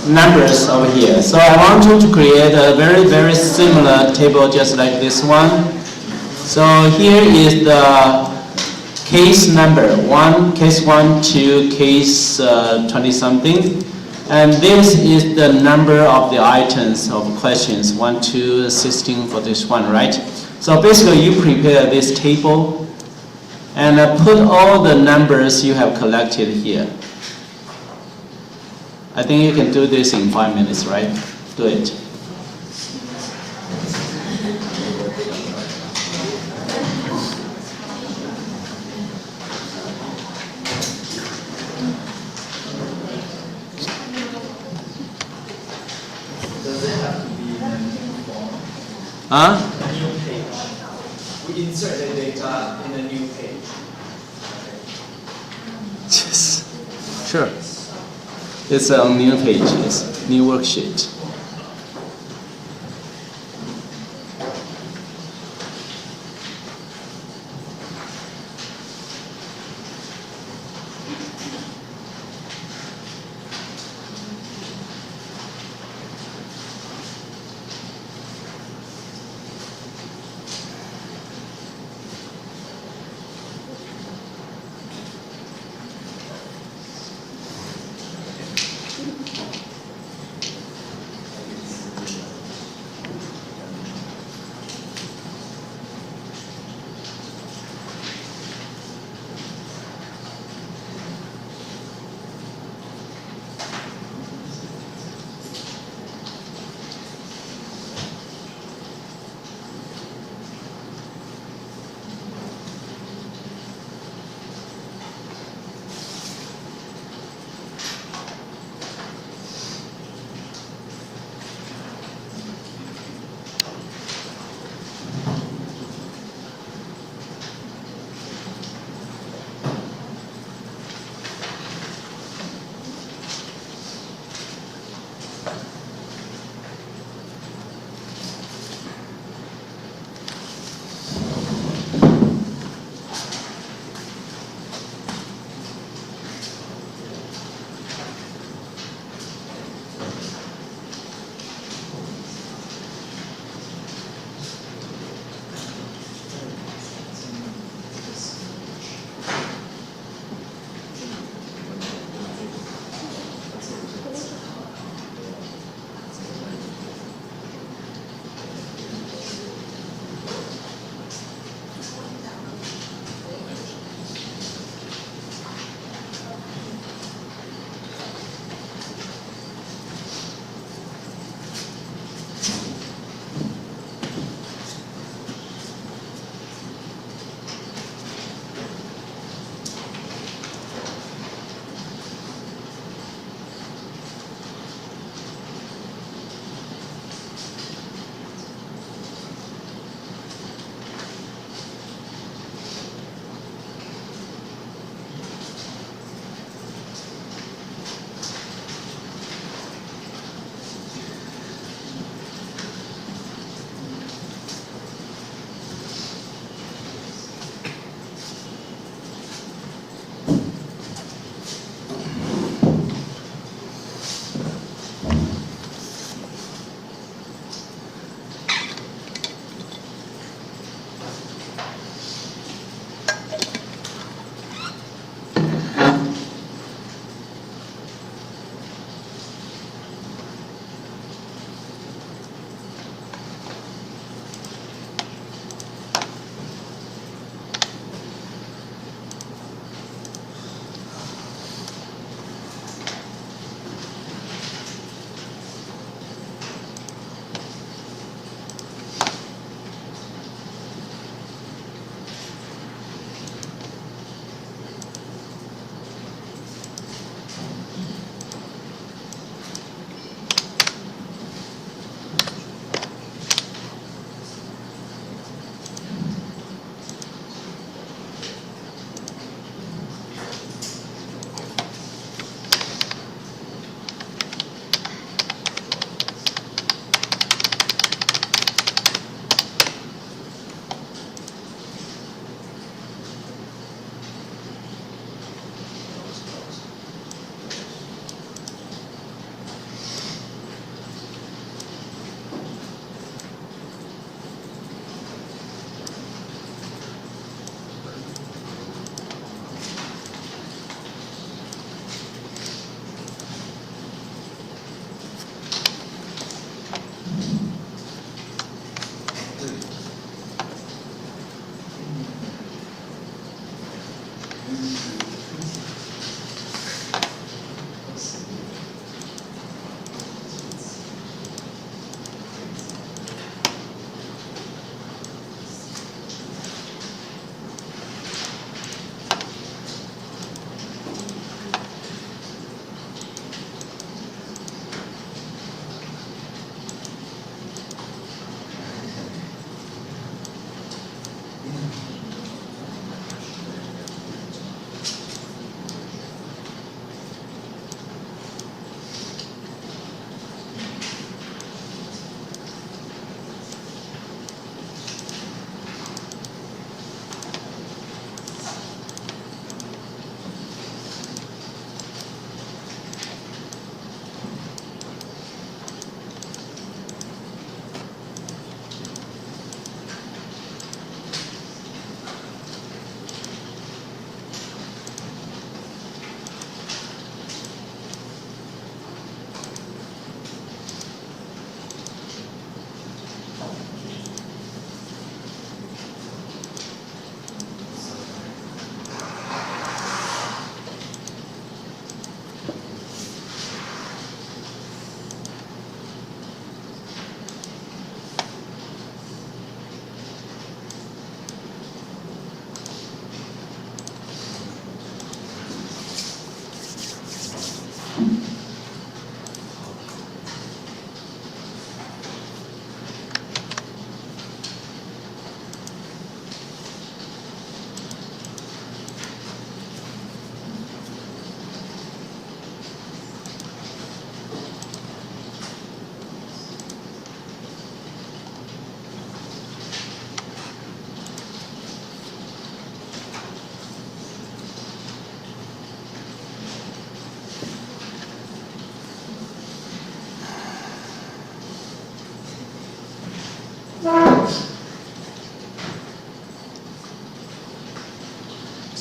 numbers over here. So I want you to create a very, very similar table just like this one. So here is the case number 1, case 1 to case 20 something. And this is the number of the items of questions, 1 to 16 for this one, right? So basically you prepare this table and put all the numbers you have collected here. I think you can do this in 5 minutes, right? Do it. Does it have to be in a new form? Huh? A new page. We insert the data in a new page. Yes. Sure. It's a new page, it's new worksheet.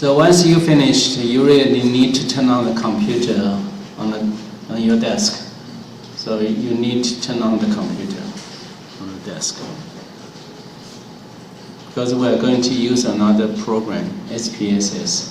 So once you finish, you really need to turn on the computer on your desk. So you need to turn on the computer on the desk. Because we're going to use another program, SPSS.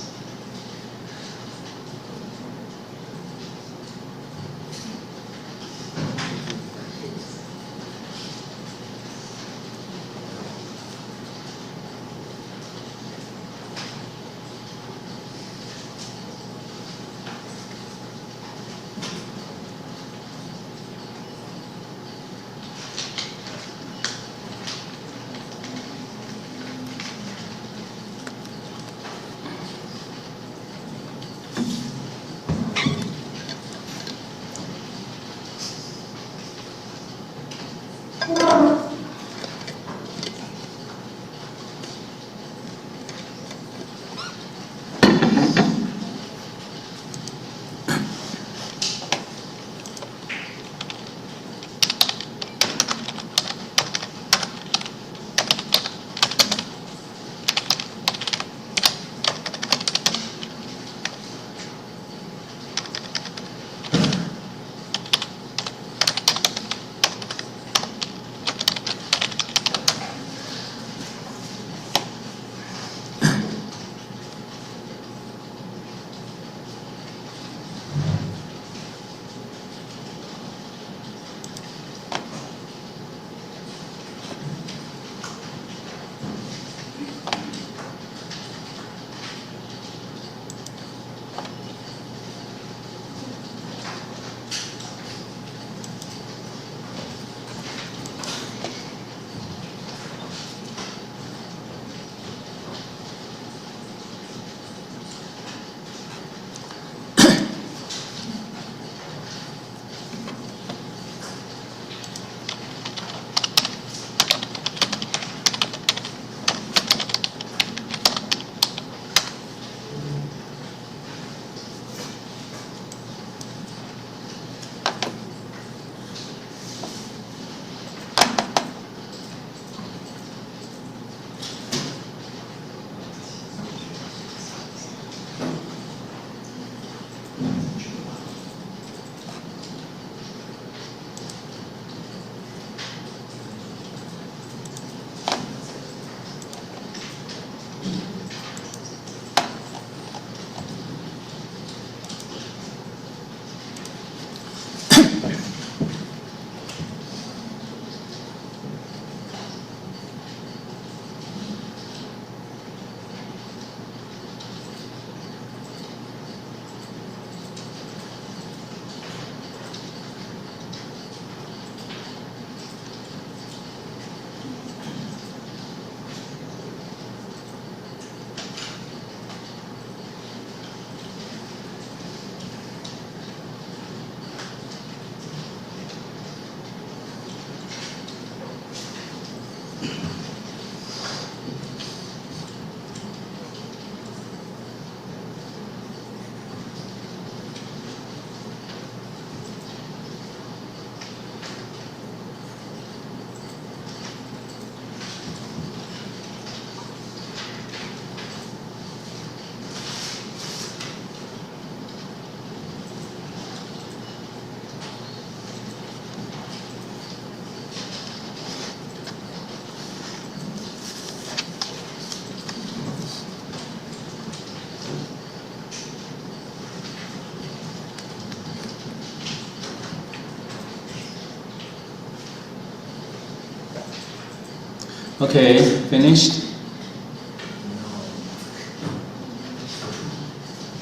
Okay, finished?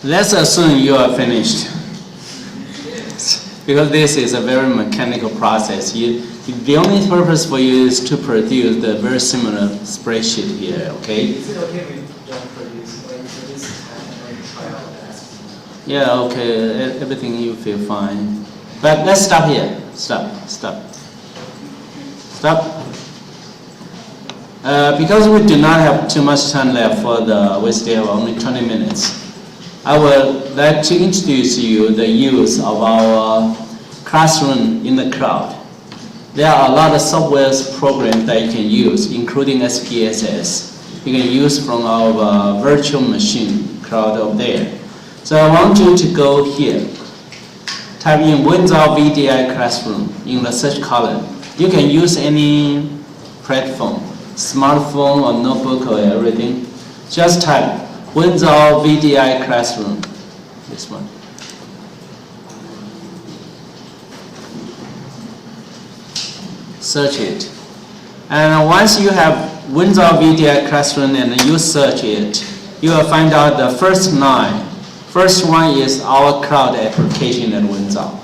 Let's assume you are finished. Because this is a very mechanical process. The only purpose for you is to produce the very similar spreadsheet here, okay? Is it okay if we don't produce, like, for this time, like, try out that? Yeah, okay, everything you feel fine. But let's stop here. Stop. Because we do not have too much time left we still have only 20 minutes. I would like to introduce you the use of our classroom in the cloud. There are a lot of software programs that you can use, including SPSS. You can use from our virtual machine crowd over there. So I want you to go here. Type in Wenzhou VDI Classroom in the search column. You can use any platform, smartphone or notebook or everything. Just type Wenzhou VDI Classroom. This one. Search it. And once you have Wenzhou VDI Classroom and you search it, you will find out the first 9. First one is our cloud application at Wenzhou.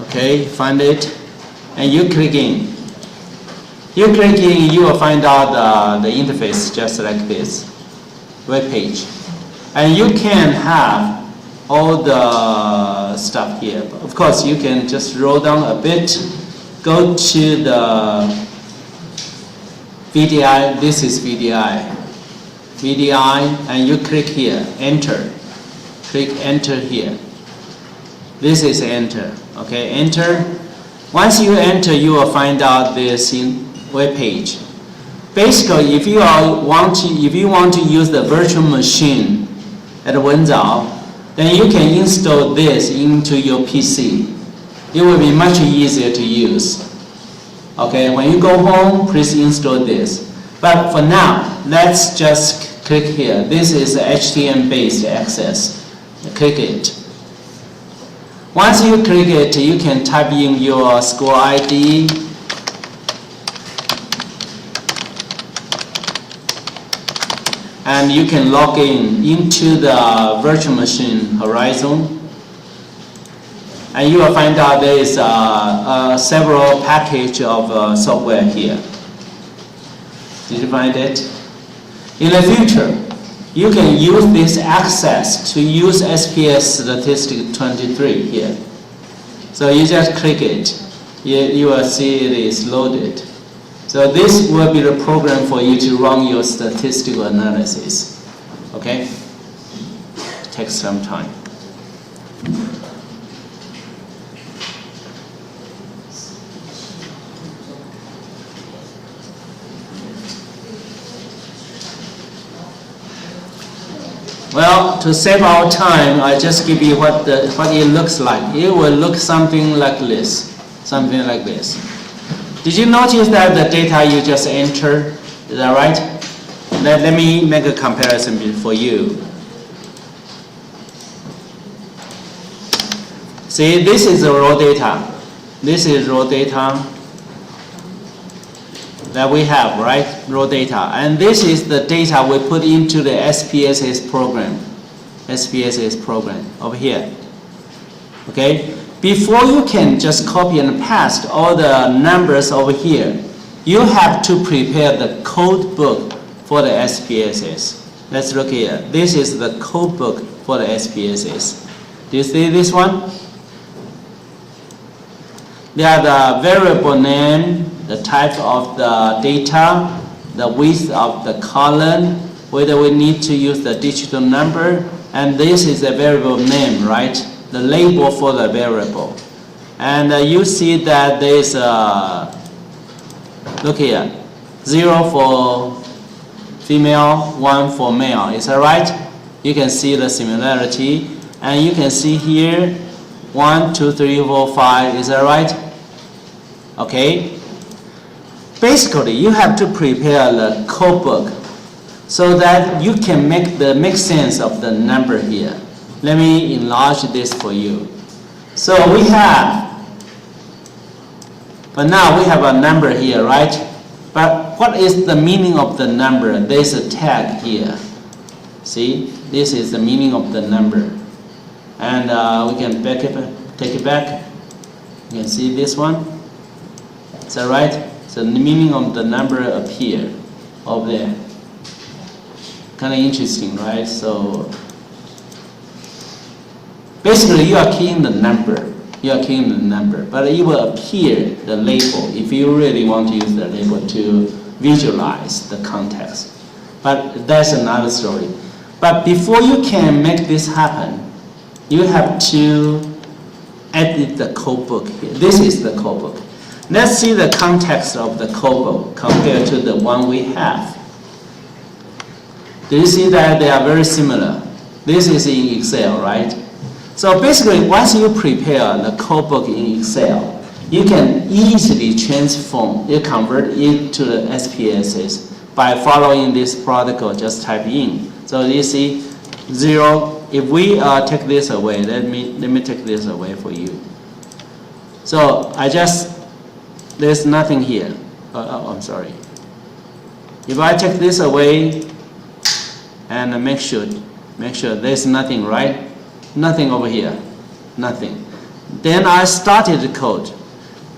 Okay, find it, and you click in. You click in, you will find out the interface just like this, web page. And you can have all the stuff here. Of course, you can just roll down a bit, go to the VDI, this is VDI, and you click here, enter. Click enter here. This is enter. Okay, enter. Once you enter, you will find out this in web page. Basically, if you want to use the virtual machine at Wenzhou, then you can install this into your PC. It will be much easier to use. Okay, when you go home, please install this. But for now, let's just click here. This is HTML-based access. Click it. Once you click it, you can type in your school ID, and you can log in into the virtual machine Horizon. And you will find out there is several package of software here. Did you find it? In the future, you can use this access to use SPS Statistic 23 here. So you just click it. You will see it is loaded. So this will be the program for you to run your statistical analysis. Okay? It takes some time. Well, to save our time, I just give you what it looks like. It will look something like this. Something like this. Did you notice that the data you just entered, is that right? Let me make a comparison for you. See, this is the raw data. This is raw data that we have, right? Raw data. And this is the data we put into the SPSS program. SPSS program over here. Okay? Before you can just copy and paste all the numbers over here, you have to prepare the code book for the SPSS. Let's look here. This is the code book for the SPSS. Do you see this one? There are the variable name, the type of the data, the width of the column, whether we need to use the digital number, and this is a variable name, right? The label for the variable. And you see that there is look here, 0 for female, 1 for male. Is that right? You can see the similarity. And you can see here, 1, 2, 3, 4, 5. Is that right? Okay. Basically, you have to prepare the code book so that you can make sense of the number here. Let me enlarge this for you. So we have, but now we have a number here, right? But what is the meaning of the number? There's a tag here. See, this is the meaning of the number. And we can take it back. You can see this one. Is that right? So the meaning of the number appear over there. Kind of interesting, right? So basically, you are keying the number. You are keying the number, but it will appear the label if you really want to use the label to visualize the context. But that's another story. But before you can make this happen, you have to edit the code book here. This is the code book. Let's see the context of the code book compared to the one we have. Do you see that they are very similar? This is in Excel, right? So basically, once you prepare the code book in Excel, you can easily transform, you convert it to the SPSS by following this protocol, just type in. So you see 0, if we take this away, let me take this away for you. So there's nothing here. I'm sorry. If I take this away and make sure there's nothing, right? Nothing over here, nothing. Then I started the code.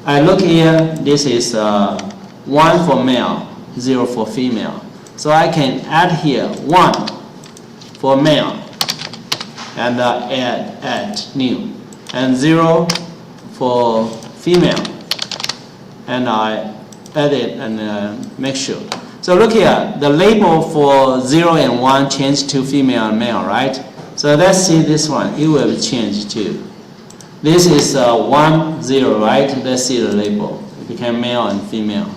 I look here, this is 1 for male, 0 for female. So I can add here 1 for male and add new, and 0 for female, and I add it and make sure. So look here, the label for 0 and 1 changed to female and male, right? So let's see this one, it will change too. This is 1, 0, right? Let's see the label. It became male and female.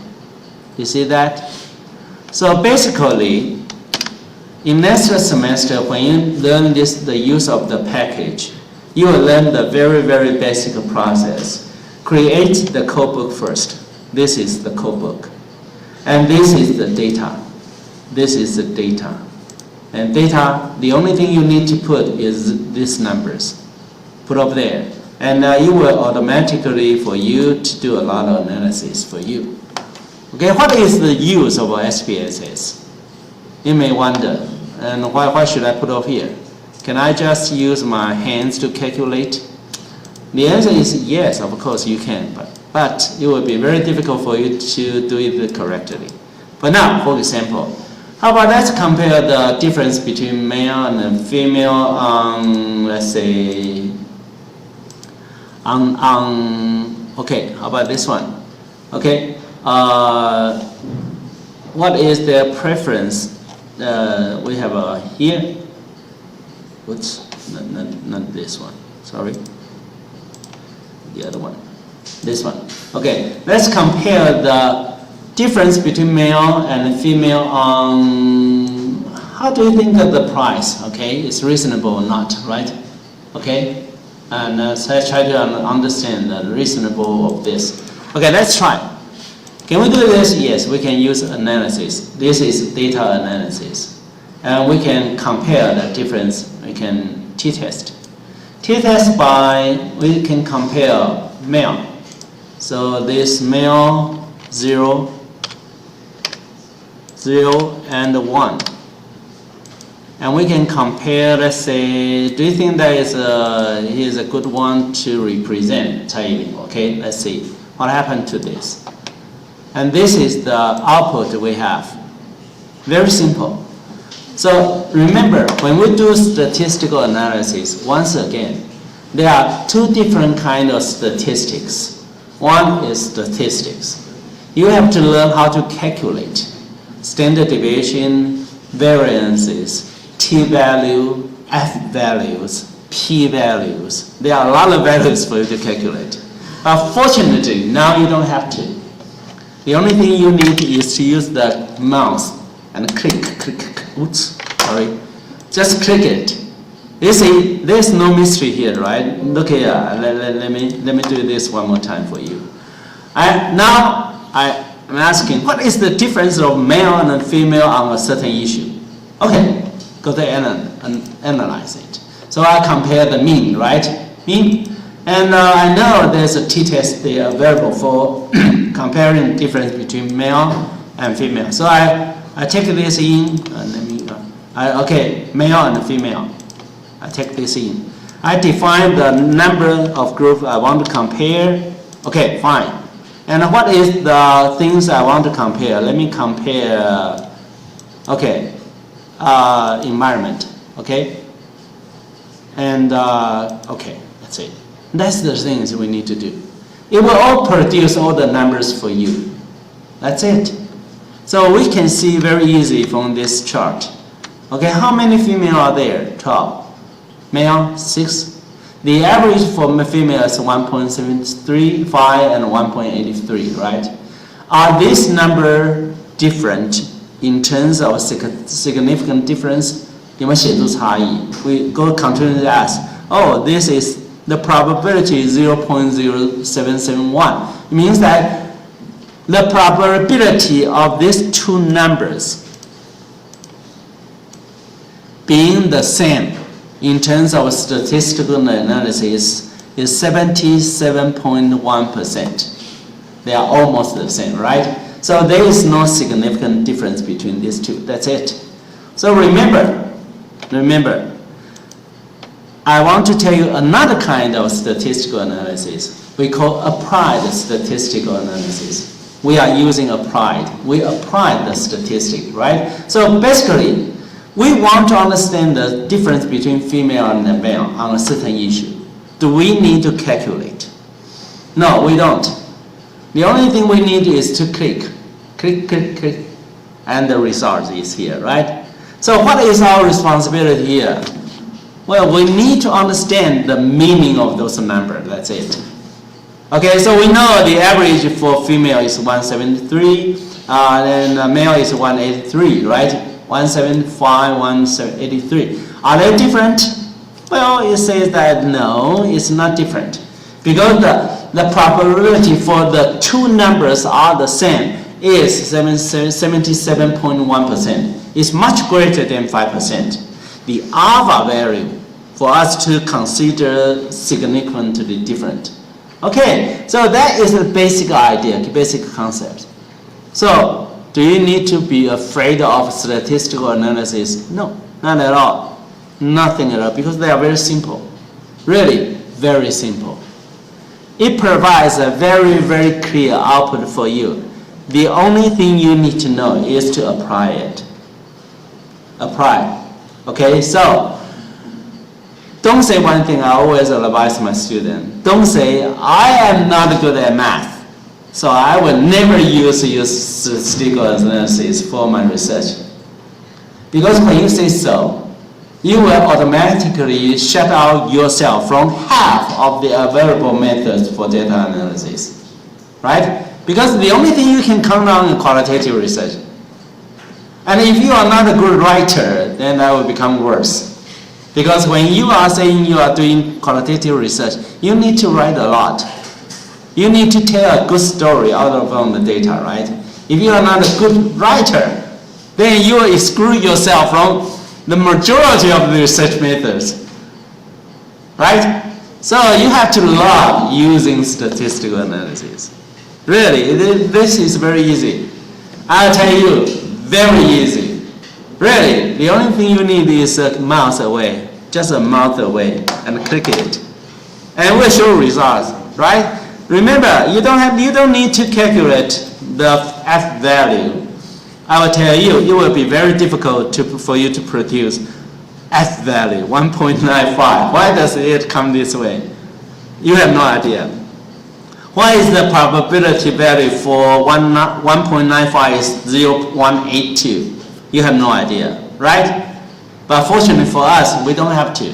You see that? So basically, in next semester, when you learn the use of the package, you will learn the very, very basic process. Create the code book first. This is the code book. And this is the data. This is the data. And data, the only thing you need to put is these numbers. Put up there. And it will automatically for you to do a lot of analysis for you. Okay, what is the use of SPSS? You may wonder, and why should I put up here? Can I just use my hands to calculate? The answer is yes, of course you can, but it will be very difficult for you to do it correctly. But now, for example, how about let's compare the difference between male and female on, let's say, okay, how about this one? Okay, what is their preference? We have here, whoops, not this one, sorry, the other one, this one. Okay, let's compare the difference between male and female on, how do you think of the price? Okay, it's reasonable or not, right? Okay, and so I try to understand the reasonable of this. Okay, let's try. Can we do this? Yes, we can use analysis. This is data analysis. And we can compare the difference. We can t-test. T-test by, we can compare male. So this male 0, 0 and 1. And we can compare, let's say, do you think that is a good one to represent Cai Yilin? Okay, let's see what happened to this. And this is the output we have. Very simple. So remember, when we do statistical analysis, once again, there are two different kinds of statistics. One is statistics. You have to learn how to calculate standard deviation, variances, t-value, f-values, p-values. There are a lot of values for you to calculate. But fortunately, now you don't have to. The only thing you need is to use the mouse and click, oops, sorry. Just click it. You see, there's no mystery here, right? Look here, let me do this one more time for you. Now I'm asking, what is the difference of male and female on a certain issue? Okay, go to analyze it. So I compare the mean, right? Mean. And I know there's a t-test there available for comparing difference between male and female. So I take this in, okay, male and female. I take this in. I define the number of groups I want to compare. Okay, fine. And what is the things I want to compare? Let me compare, okay, environment, okay? And, okay, that's it. That's the things we need to do. It will all produce all the numbers for you. That's it. So we can see very easy from this chart. Okay, how many female are there? 12. Male, 6. The average for female is 1.735 and 1.83, right? Are these numbers different in terms of significant difference 有没有显著差异 We go continually ask, oh, this is the probability 0.0771. It means that the probability of these two numbers being the same in terms of statistical analysis is 77.1%. They are almost the same, right? So there is no significant difference between these two. That's it. So remember, I want to tell you another kind of statistical analysis. We call applied statistical analysis. We are using applied. We apply the statistic, right? So basically, we want to understand the difference between female and male on a certain issue. Do we need to calculate? No, we don't. The only thing we need is to click, and the result is here, right? So what is our responsibility here? Well, we need to understand the meaning of those numbers, that's it. Okay, so we know the average for female is 173, and male is 183, right? 175, 183. Are they different? Well, it says that no, it's not different. Because the probability for the two numbers are the same is 77.1%. It's much greater than 5%. The alpha value for us to consider significantly different. Okay, so that is the basic idea, basic concept. So, do you need to be afraid of statistical analysis? No, not at all. Nothing at all, because they are very simple. Really, very simple. It provides a very, very clear output for you. The only thing you need to know is to apply it. Apply. Okay, so don't say one thing I always advise my students. Don't say, I am not good at math, so I will never use statistical analysis for my research. Because when you say so, you will automatically shut out yourself from half of the available methods for data analysis, right? Because the only thing you can count on is qualitative research. And if you are not a good writer, then that will become worse. Because when you are saying you are doing qualitative research, you need to write a lot. You need to tell a good story out of the data, right? If you are not a good writer, then you will exclude yourself from the majority of the research methods, right? So you have to love using statistical analysis. Really, this is very easy. I'll tell you, very easy. Really, the only thing you need is a mouse away, just a mouse away, and click it, and we'll show results, right? Remember, you don't need to calculate the F value. I will tell you, it will be very difficult for you to produce F value 1.95. Why does it come this way? You have no idea. Why is the probability value for 1.95 is 0.182? You have no idea, right? But fortunately for us, we don't have to.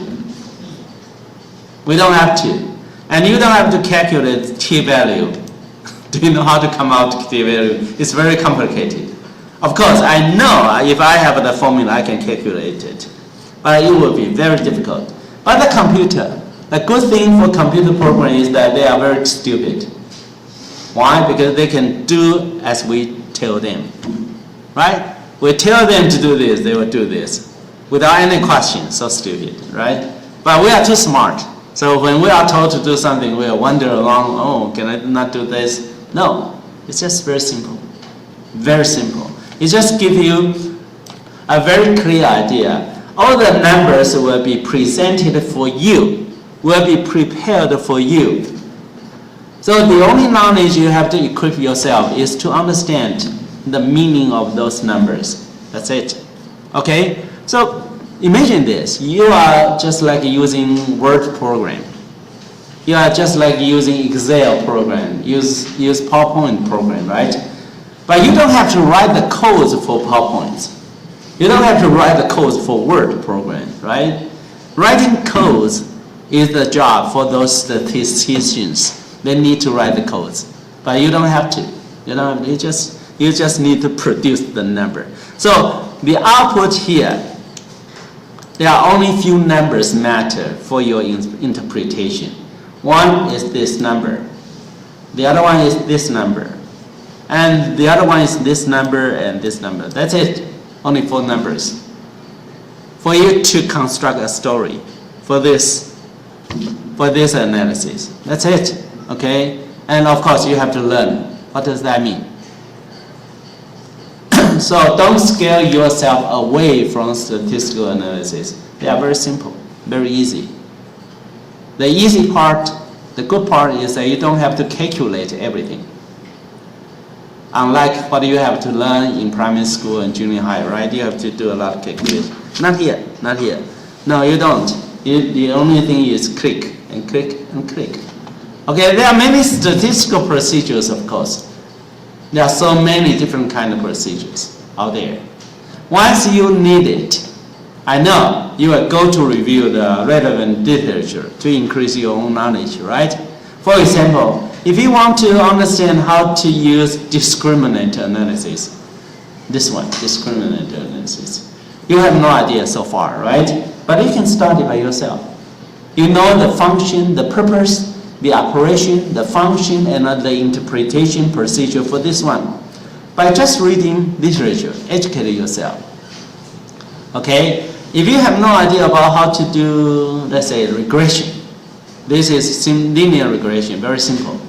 We don't have to. And you don't have to calculate t-value. Do you know how to come out with t-value? It's very complicated. Of course, I know if I have the formula, I can calculate it. But it will be very difficult. But the computer, the good thing for computer programs is that they are very stupid. Why? Because they can do as we tell them, right? We tell them to do this, they will do this. Without any question, so stupid, right? But we are too smart. So when we are told to do something, we will wander along, oh, can I not do this? No, it's just very simple. Very simple. It just gives you a very clear idea. All the numbers will be presented for you, will be prepared for you. So the only knowledge you have to equip yourself is to understand the meaning of those numbers. That's it. Okay? So imagine this. You are just like using Word program. You are just like using Excel program, use PowerPoint program, right? But you don't have to write the codes for PowerPoint. You don't have to write the codes for Word program, right? Writing codes is the job for those statisticians. They need to write the codes. But you don't have to. You know, you just You just need to produce the number. So the output here, there are only few numbers matter for your interpretation. One is this number. The other one is this number. And the other one is this number and this number. That's it. Only 4 numbers. For you to construct a story for this analysis. That's it. Okay? And of course you have to learn. What does that mean? So don't scare yourself away from statistical analysis. They are very simple, very easy. The easy part, the good part is that you don't have to calculate everything. Unlike what you have to learn in primary school and junior high, right? You have to do a lot of calculation. Not here, not here. No, you don't. The only thing is click and click and click. Okay, there are many statistical procedures, of course. There are so many different kind of procedures out there. Once you need it, I know you will go to review the relevant literature to increase your own knowledge, right? For example, if you want to understand how to use discriminant analysis, this one, discriminant analysis, you have no idea so far, right? But you can study by yourself. You know the function, the purpose, the operation, the function, and the interpretation procedure for this one. By just reading literature, educate yourself. Okay? If you have no idea about how to do, let's say, regression, this is linear regression, very simple.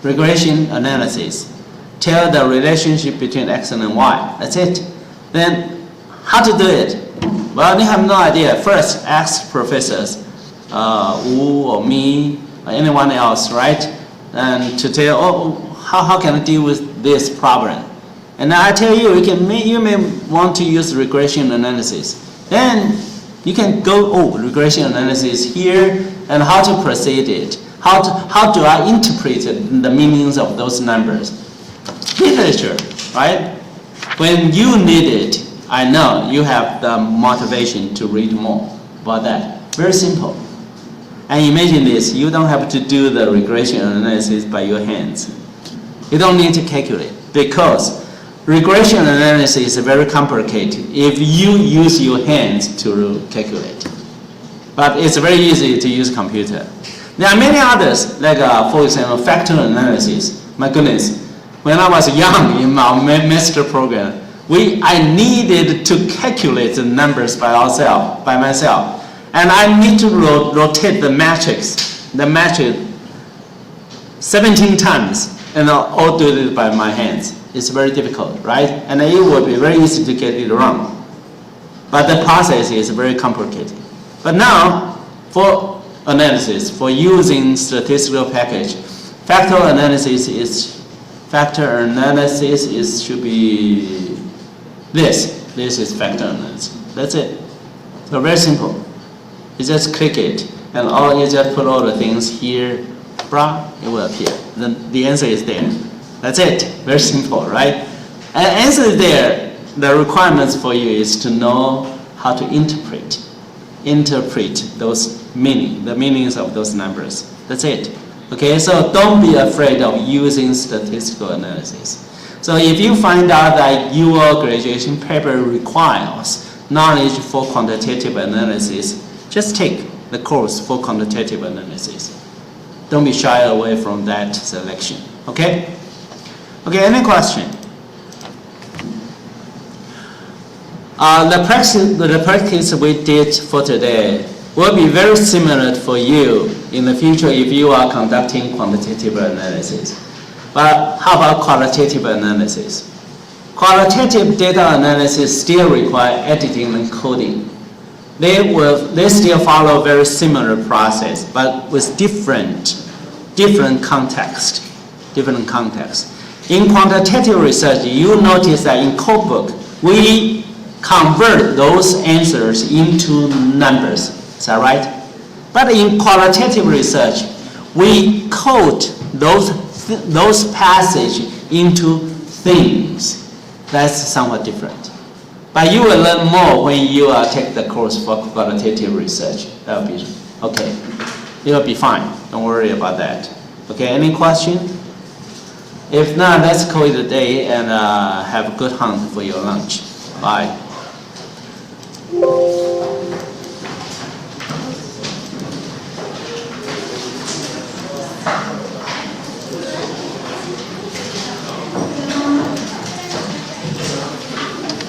Regression analysis. Tell the relationship between x and y. That's it. Then, how to do it? Well, you have no idea. First, ask professors, Wu or me, or anyone else, right? And to tell, oh, how can I deal with this problem? And I tell you, you may want to use regression analysis. Then you can go, regression analysis here, and how to proceed it. How do I interpret the meanings of those numbers? Literature, right? When you need it, I know you have the motivation to read more about that. Very simple. And imagine this, you don't have to do the regression analysis by your hands. You don't need to calculate, because regression analysis is very complicated if you use your hands to calculate. But it's very easy to use computer. There are many others, like for example, factor analysis. My goodness, when I was young in my master program, I needed to calculate the numbers by myself. And I need to rotate the matrix 17 times, and I'll all do it by my hands. It's very difficult, right? And it would be very easy to get it wrong. But the process is very complicated. But now, for analysis, for using statistical package, factor analysis should be this. This is factor analysis. That's it. So very simple. You just click it, and you just put all the things here, it will appear. Then the answer is there. That's it. Very simple, right? And answer is there. The requirements for you is to know how to interpret those the meanings of those numbers. That's it. Okay, so don't be afraid of using statistical analysis. So if you find out that your graduation paper requires knowledge for quantitative analysis, just take the course for quantitative analysis. Don't be shy away from that selection. Okay? Okay, any question? The practice we did for today will be very similar for you in the future if you are conducting quantitative analysis. But how about qualitative analysis? Qualitative data analysis still require editing and coding. They still follow very similar process, but with different context. In quantitative research, you notice that in codebook, we convert those answers into numbers. Is that right? But in qualitative research, we code those passages into things. That's somewhat different. But you will learn more when you take the course for qualitative research. That will be okay. It will be fine. Don't worry about that. Okay, any question? If not, let's call it a day and have a good hunt for your lunch. Bye.